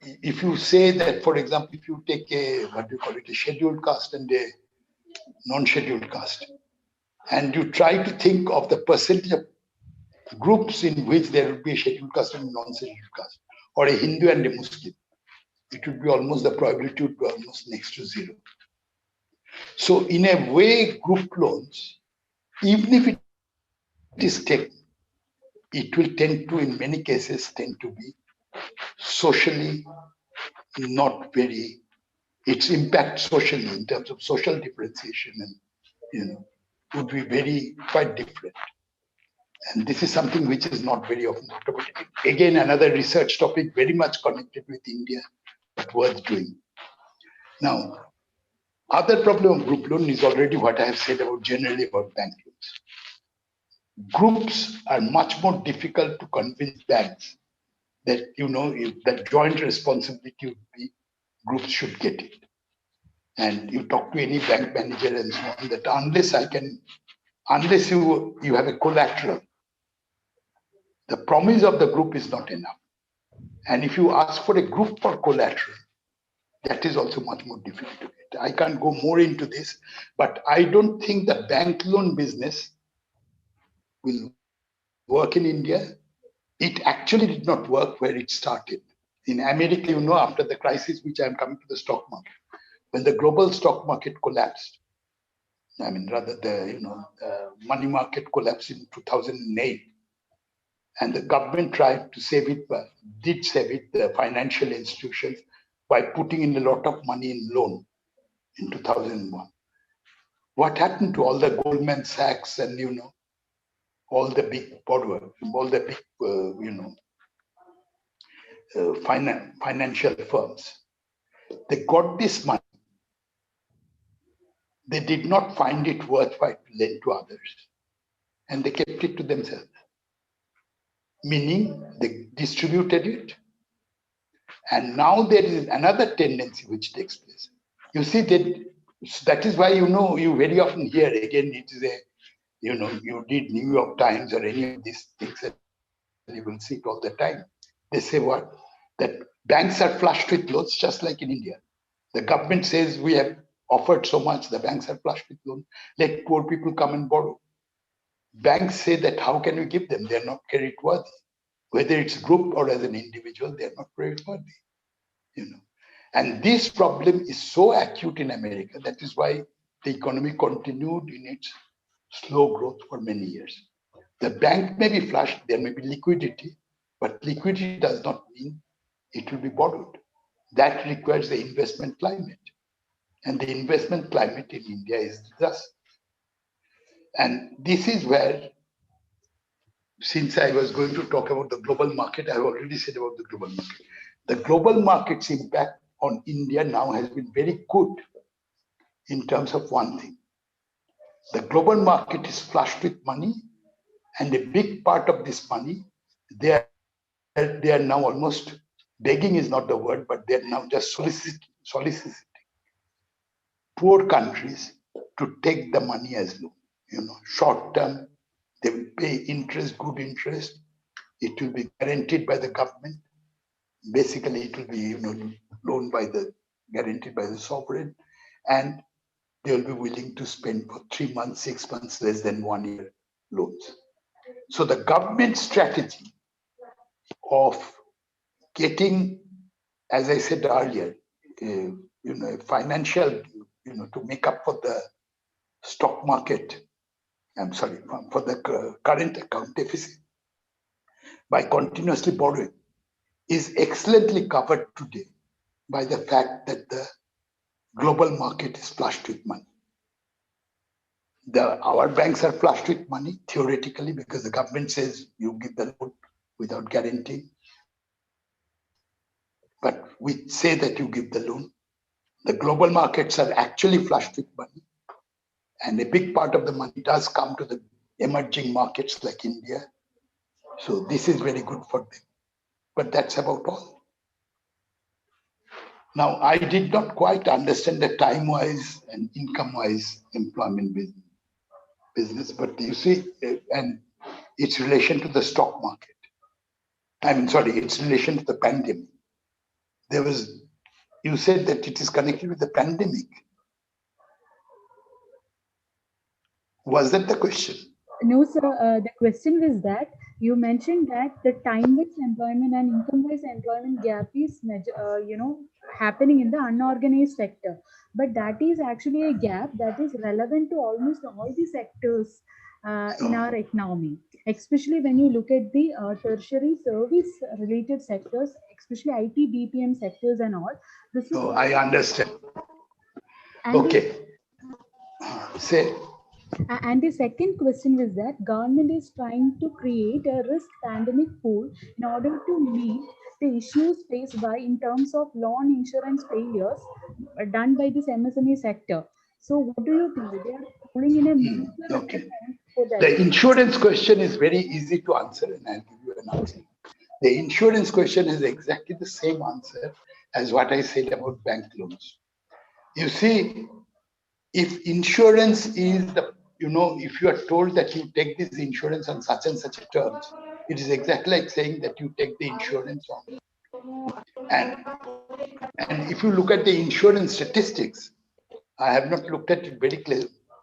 If you say that, for example, if you take a scheduled caste and a non-scheduled caste, and you try to think of the percentage of groups in which there would be a scheduled caste and a non-scheduled caste, or a Hindu and a Muslim, it would be almost, the probability would be almost next to 0. So in a way, group loans, even if it is taken, it will tend to, in many cases, tend to be socially not very, its impact socially in terms of social differentiation and, would be quite different. And this is something which is not very often talked about. Again, another research topic very much connected with India, but worth doing. Now, other problem of group loan is already what I have said about generally about bank loans. Groups are much more difficult to convince banks that, that joint responsibility would be, groups should get it. And you talk to any bank manager and so on, that unless you have a collateral, the promise of the group is not enough. And if you ask for a group for collateral, that is also much more difficult to get. I can't go more into this, but I don't think the bank loan business will work in India. It actually did not work where it started. In America, after the crisis, which I'm coming to the stock market, when the global stock market collapsed, I mean, rather the money market collapsed in 2008, and the government tried to save it, did save it, the financial institutions, by putting in a lot of money in loan in 2001. What happened to all the Goldman Sachs and, all the big borrowers, all the big, financial firms. They got this money. They did not find it worthwhile to lend to others, and they kept it to themselves. Meaning they distributed it, and now there is another tendency which takes place. You see that is why you very often hear again. It is a you read New York Times or any of these things, and you will see it all the time. They say what? That banks are flushed with loans, just like in India. The government says we have offered so much, the banks are flushed with loans. Let poor people come and borrow. Banks say that how can we give them? They're not credit worthy. Whether it's group or as an individual, they're not credit worthy. And this problem is so acute in America. That is why the economy continued in its slow growth for many years. The bank may be flushed, there may be liquidity, but liquidity does not mean it will be borrowed. That requires the investment climate. And the investment climate in India is thus. And this is where, since I was going to talk about the global market, I've already said about the global market. The global market's impact on India now has been very good in terms of one thing. The global market is flushed with money, and a big part of this money, they are now almost, begging is not the word, but they're now just soliciting poor countries to take the money as loan. Short term, they will pay interest, good interest. It will be guaranteed by the government. Basically, it will be loaned guaranteed by the sovereign, and they will be willing to spend for 3 months, 6 months, less than 1 year loans. So the government strategy of getting, as I said earlier, financial, to make up for the stock market, for the current account deficit, by continuously borrowing, is excellently covered today by the fact that the global market is flushed with money. Our banks are flushed with money, theoretically, because the government says you give the loan without guarantee. But we say that you give the loan. The global markets are actually flushed with money. And a big part of the money does come to the emerging markets like India. So this is very good for them. But that's about all. Now, I did not quite understand the time-wise and income-wise employment business, but you see, and its relation to the stock market. Its relation to the pandemic. You said that it is connected with the pandemic. Was that the question? No, sir. The question was that you mentioned that the time-wise employment and income-wise employment gap is, happening in the unorganized sector. But that is actually a gap that is relevant to almost all the sectors in our economy, especially when you look at the tertiary service-related sectors, especially IT, BPM sectors and all. This is I understand. Okay. Say. And the second question was that government is trying to create a risk pandemic pool in order to meet the issues faced by in terms of loan insurance failures done by this MSME sector. So what do you think? They are pulling in a okay. The insurance question is very easy to answer, and I'll give you an answer. The insurance question is exactly the same answer as what I said about bank loans. You see, if insurance is if you are told that you take this insurance on such and such terms, it is exactly like saying that you take the insurance on. And if you look at the insurance statistics, I have not looked at it very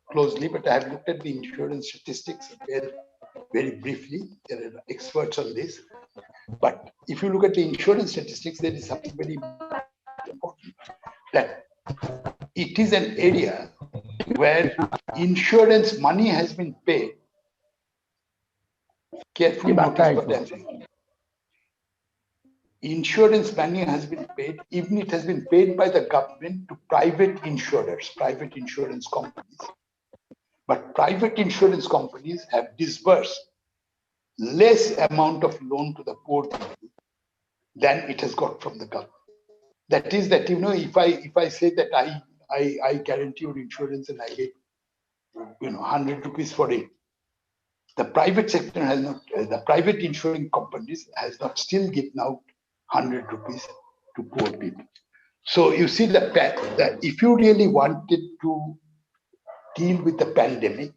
closely, but I have looked at the insurance statistics very briefly. There are experts on this. But if you look at the insurance statistics, there is something very important, that it is an area where insurance money has been paid. Carefully notice what I'm saying. Insurance money has been paid, even it has been paid by the government to private insurers, private insurance companies. But private insurance companies have disbursed less amount of loan to the poor people than it has got from the government. That is that, if I say that I guarantee your insurance and I get 100 rupees for it, the private sector has not, the private insuring companies has not still given out 100 rupees to poor people. So you see that if you really wanted to deal with the pandemic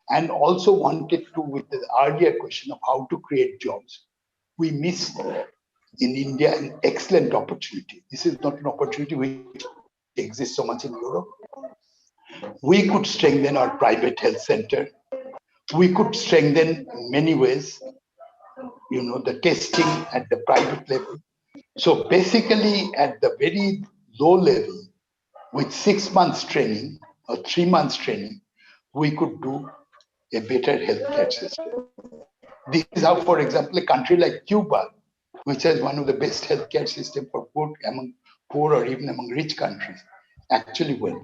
and also wanted to, with the earlier question of how to create jobs, we missed in India an excellent opportunity. This is not an opportunity which exists so much in Europe. We could strengthen our private health center. We could strengthen in many ways, the testing at the private level. So basically at the very low level, with 6 months training or 3 months training, we could do a better healthcare system. This is how, for example, a country like Cuba, which has one of the best healthcare systems for among poor or even among rich countries, actually went.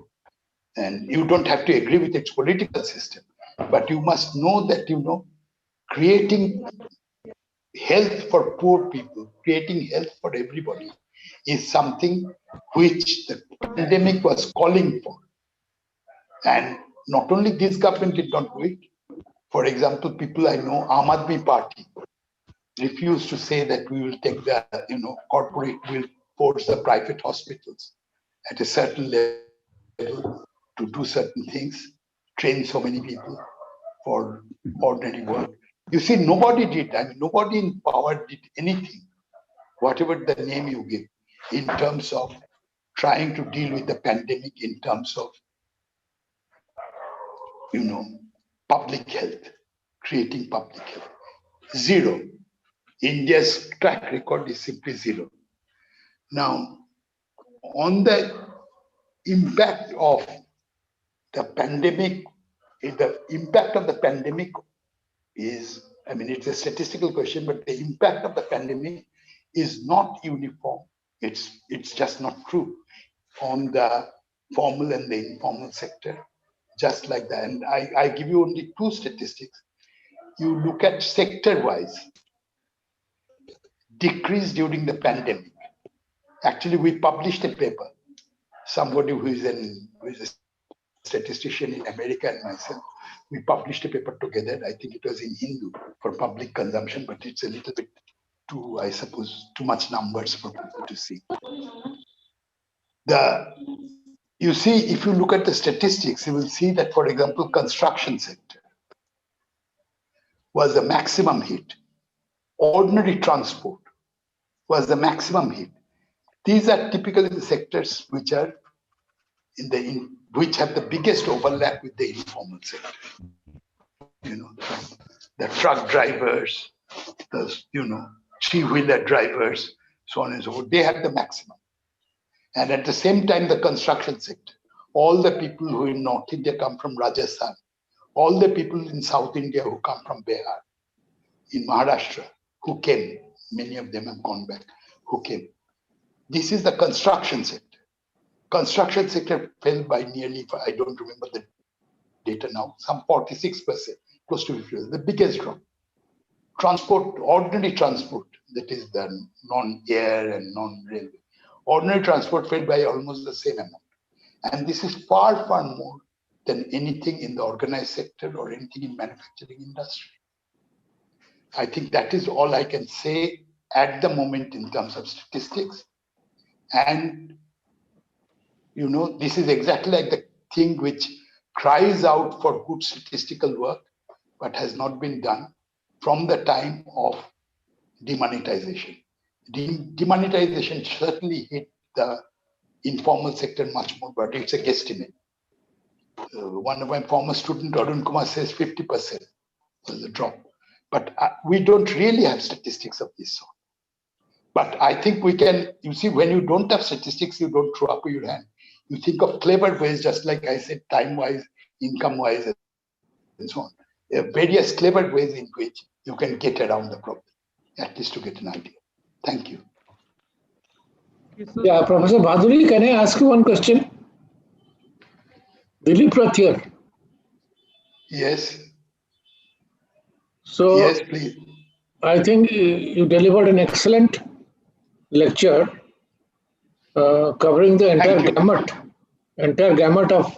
And you don't have to agree with its political system, but you must know that, creating health for poor people, creating health for everybody is something which the pandemic was calling for. And not only this government did not do it. For example, people I know, Aam Aadmi Party, refused to say that we will take the, corporate, will force the private hospitals at a certain level to do certain things, train so many people for ordinary work. You see, nobody did. Nobody in power did anything, whatever the name you give, in terms of trying to deal with the pandemic, in terms of, public health, creating public health. Zero. India's track record is simply zero. Now, on the impact of the pandemic, the impact of the pandemic is, it's a statistical question, but the impact of the pandemic is not uniform. It's just not true on the formal and the informal sector, just like that. And I give you only two statistics. You look at sector-wise, decrease during the pandemic. Actually, we published a paper. Somebody who is a statistician in America and myself, we published a paper together. I think it was in Hindu for public consumption, but it's a little bit too, I suppose, too much numbers for people to see. You see, if you look at the statistics, you will see that, for example, construction sector was the maximum hit. Ordinary transport was the maximum hit. These are typically the sectors which are which have the biggest overlap with the informal sector. The truck drivers, the three-wheeler drivers, so on and so forth. They have the maximum. And at the same time, the construction sector. All the people who in North India come from Rajasthan, all the people in South India who come from Bihar, in Maharashtra, who came, many of them have gone back, who came. This is the construction sector. Construction sector fell by nearly, I don't remember the data now, some 46%, close to 50%, the biggest drop. Transport, ordinary transport, that is the non-air and non-railway. Ordinary transport fell by almost the same amount. And this is far, far more than anything in the organized sector or anything in manufacturing industry. I think that is all I can say at the moment in terms of statistics. And, this is exactly like the thing which cries out for good statistical work, but has not been done from the time of demonetization. Demonetization certainly hit the informal sector much more, but it's a guesstimate. One of my former students, Arun Kumar, says 50% was the drop. But we don't really have statistics of this sort. But I think we can, you see, when you don't have statistics, you don't throw up your hand. You think of clever ways, just like I said, time-wise, income-wise, and so on. There are various clever ways in which you can get around the problem, at least to get an idea. Thank you. Yeah, Professor Bhaduri, can I ask you one question? Dilip Rath here. Yes. So, yes, please. I think you delivered an excellent lecture covering the entire gamut of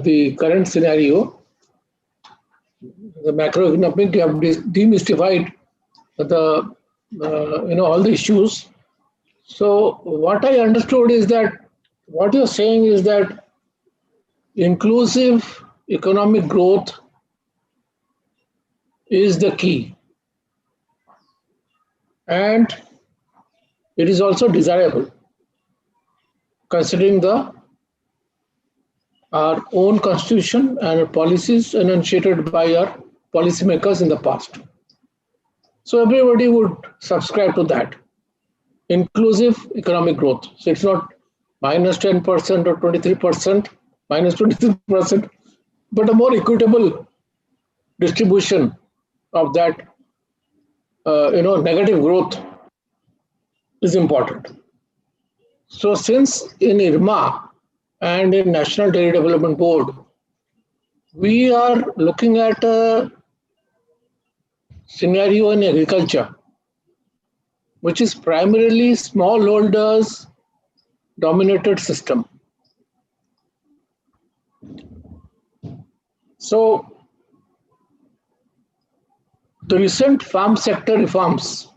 the current scenario. The macroeconomic, you have demystified the all the issues. So what I understood is that what you're saying is that inclusive economic growth is the key, and it is also desirable considering our own constitution and policies enunciated by our policymakers in the past. So everybody would subscribe to that. Inclusive economic growth. So it's not minus 10% or 23%, minus 23%, but a more equitable distribution of that negative growth is important. So since in IRMA and in National Dairy Development Board, we are looking at a scenario in agriculture, which is primarily smallholders dominated system. So the recent farm sector reforms,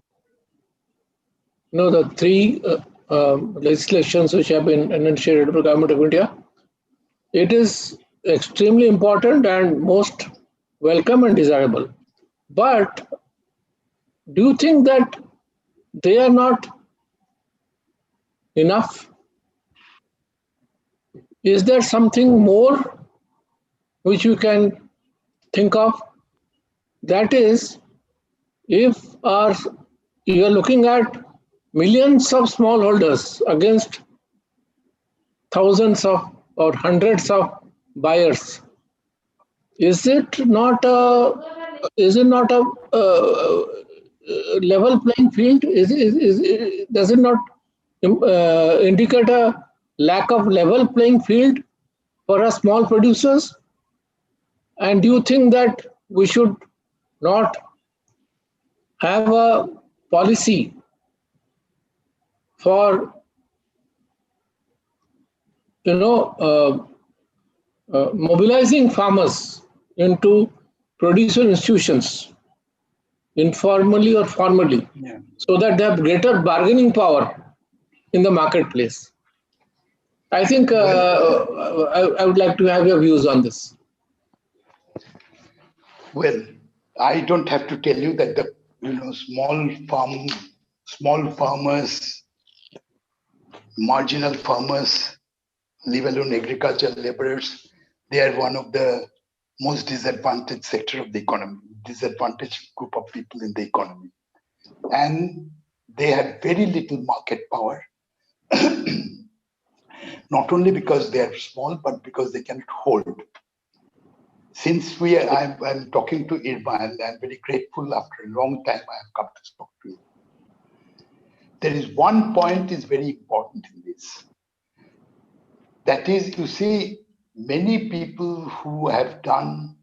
the three legislations which have been enunciated by the Government of India, it is extremely important and most welcome and desirable. But do you think that they are not enough? Is there something more which you can think of? That is, if you are looking at millions of smallholders against thousands of or hundreds of buyers, is it not a level playing field? Does it not indicate a lack of level playing field for our small producers? And do you think that we should not have a policy for mobilizing farmers into producer institutions, informally or formally, so that they have greater bargaining power in the marketplace? I think I would like to have your views on this. Well, I don't have to tell you that the small farmers, marginal farmers, leave alone agricultural laborers, they are one of the most disadvantaged sector of the economy, disadvantaged group of people in the economy. And they have very little market power, not only because they are small, but because they cannot hold. Since I'm talking to IRMA, and I'm very grateful after a long time I have come to talk to you. There is one point is very important in this. That is, you see, many people who have done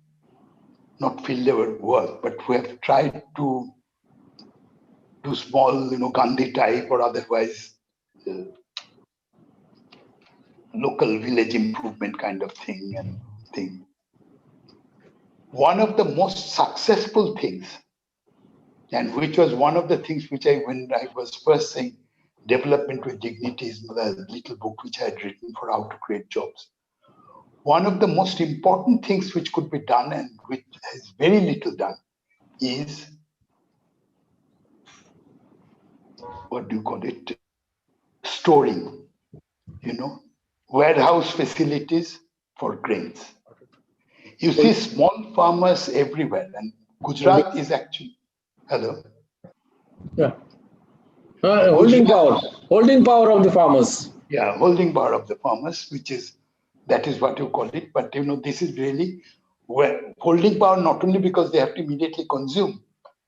not field level work, but who have tried to do small, Gandhi type or otherwise local village improvement kind of thing. One of the most successful things, and which was one of the things which when I was first saying development with dignity is the little book which I had written for how to create jobs. One of the most important things which could be done and which is very little done is, what do you call it? Storing, warehouse facilities for grains. You see small farmers everywhere, and Gujarat is actually, hello? Yeah. Holding power of the farmers. Yeah, holding power of the farmers, that is what you call it. But this is really holding power, not only because they have to immediately consume,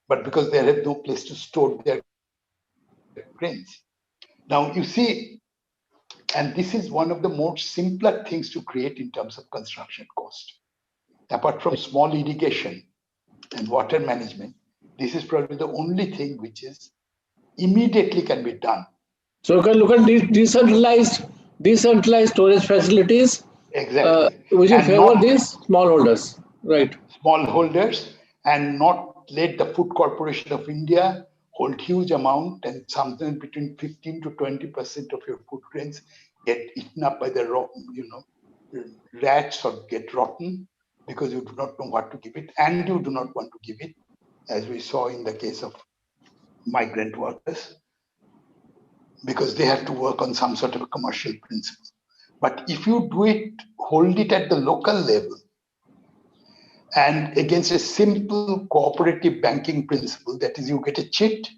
but because they have no place to store their grains. Now you see, and this is one of the more simpler things to create in terms of construction cost. Apart from small irrigation and water management, this is probably the only thing which is immediately can be done. So you can look at decentralized storage facilities, Exactly. which will And favor not these smallholders, right? smallholders, and not let the Food Corporation of India hold huge amount, and something between 15 to 20% of your food grains get eaten up by the rats or get rotten because you do not know what to give it, and you do not want to give it, as we saw in the case of migrant workers, because they have to work on some sort of a commercial principle. But if you do it, hold it at the local level, and against a simple cooperative banking principle, that is, you get a chit,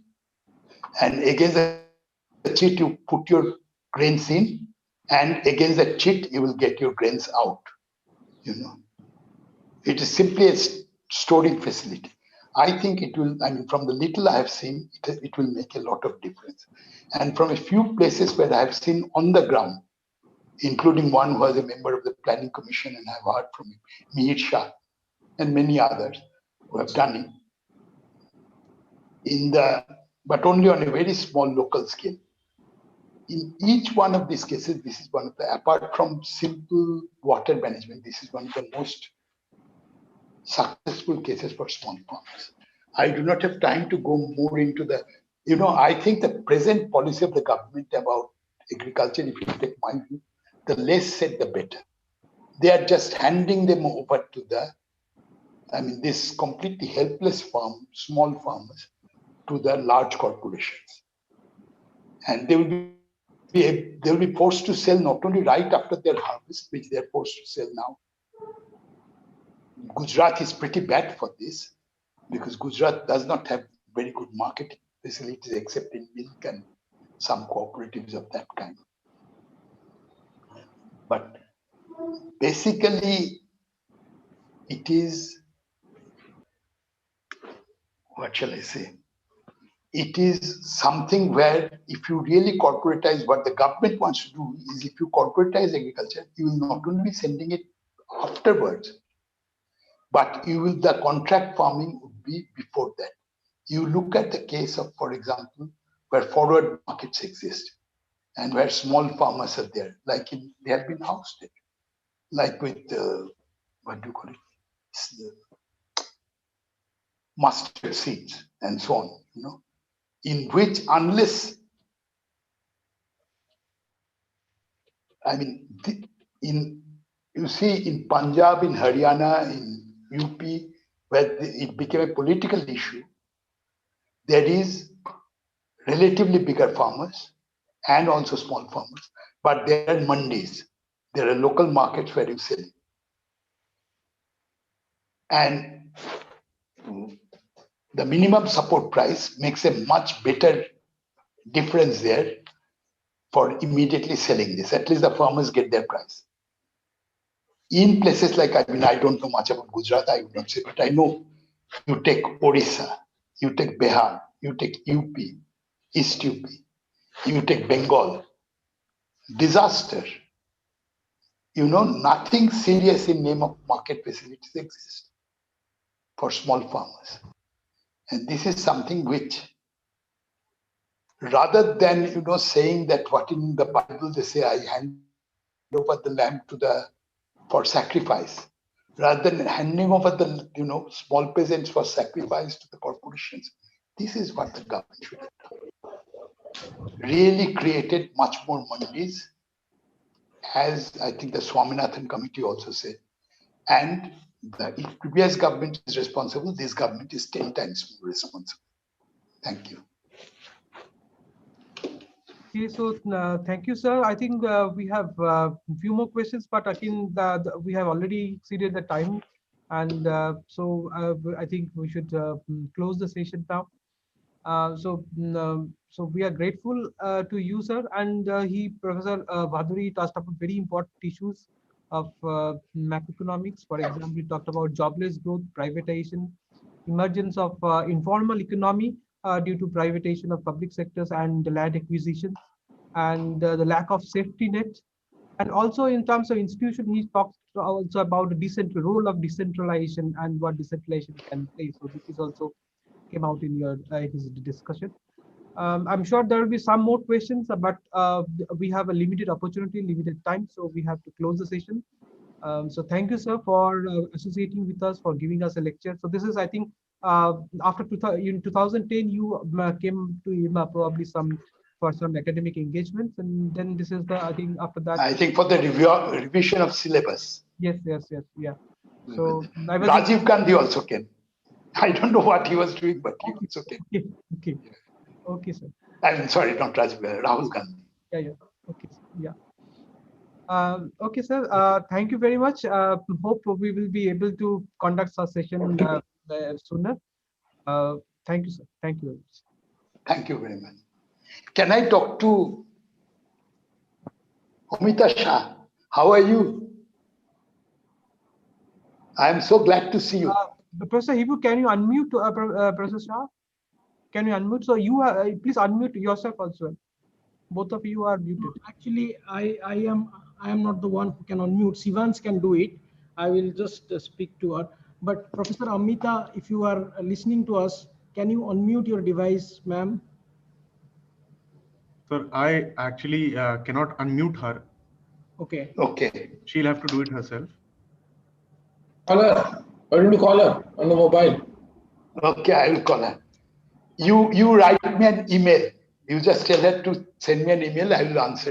and against the chit, you put your grains in, and against the chit, you will get your grains out. It is simply a storing facility. I think it will, from the little I have seen, it will make a lot of difference. And from a few places where I have seen on the ground, including one who was a member of the Planning Commission, and I've heard from Mihir Shah and many others who have done it, but only on a very small local scale. In each one of these cases, this is one of the, apart from simple water management, this is one of the most successful cases for small farmers. I do not have time to go more into the, I think the present policy of the government about agriculture, if you take my view, the less said, the better. They are just handing them over to this completely helpless small farmers, to the large corporations. And they will be forced to sell not only right after their harvest, which they are forced to sell now. Gujarat is pretty bad for this, because Gujarat does not have very good marketing facilities except in milk and some cooperatives of that kind. But basically, it is, what shall I say? It is something where if you really corporatize, what the government wants to do is, if you corporatize agriculture, you will not only be sending it afterwards, but the contract farming would be before that. You look at the case of, for example, where forward markets exist and where small farmers are there, they have been ousted, like with what do you call it, mustard seeds and so on, in which unless, you see in Punjab, in Haryana, in UP, where it became a political issue, there is relatively bigger farmers and also small farmers, but there are mandis. There are local markets where you sell. And the minimum support price makes a much better difference there for immediately selling this. At least the farmers get their price. In places like, I don't know much about Gujarat, I would not say, but I know you take Orissa, you take Bihar, you take UP, East UP, you take Bengal, disaster. Nothing serious in name of market facilities exists for small farmers. And this is something which, rather than, saying that what in the Bible they say, I hand over the lamb for sacrifice, rather than handing over the, small peasants for sacrifice to the corporations, this is what the government should have done. Really created much more mandis, as I think the Swaminathan committee also said. And the previous government is responsible, this government is 10 times more responsible. Thank you. Okay, so thank you, sir. I think we have a few more questions, but again, we have already exceeded the time. And so I think we should close the session now. So we are grateful to you, sir. And Professor Bhaduri touched upon very important issues of macroeconomics. For example, he talked about jobless growth, privatization, emergence of informal economy due to privatization of public sectors and the land acquisition, and the lack of safety net. And also in terms of institution, he talked also about the role of decentralization and what decentralization can play. So this is also came out in his discussion. I'm sure there will be some more questions, but we have a limited opportunity, limited time, so we have to close the session. So thank you, sir, for associating with us, for giving us a lecture. So this is, I think, after in 2010, you came to IMA probably for some academic engagements, and then this is the, I think, after that. I think for the revision of syllabus. Yes, yeah. So Rajiv Gandhi also came. I don't know what he was doing, but he also came. Okay, sir. I'm sorry, not Rajiv Gandhi, Rahul Gandhi. Yeah. Okay, yeah. Okay, sir. Thank you very much. Hope we will be able to conduct our session sooner. Thank you, sir. Thank you very much. Thank you very much. Can I talk to Amita Shah? How are you? I am so glad to see you. Professor Hibu, can you unmute Professor Shah? Can you unmute? So you please unmute yourself also. Both of you are muted. Actually, I am not the one who can unmute. Sivans can do it. I will just speak to her. But Professor Amita, if you are listening to us, can you unmute your device, ma'am? Sir, I actually cannot unmute her. Okay. She'll have to do it herself. Call her. Why don't you call her on the mobile? Okay, I will call her. You write me an email. You just tell her to send me an email. I will answer it.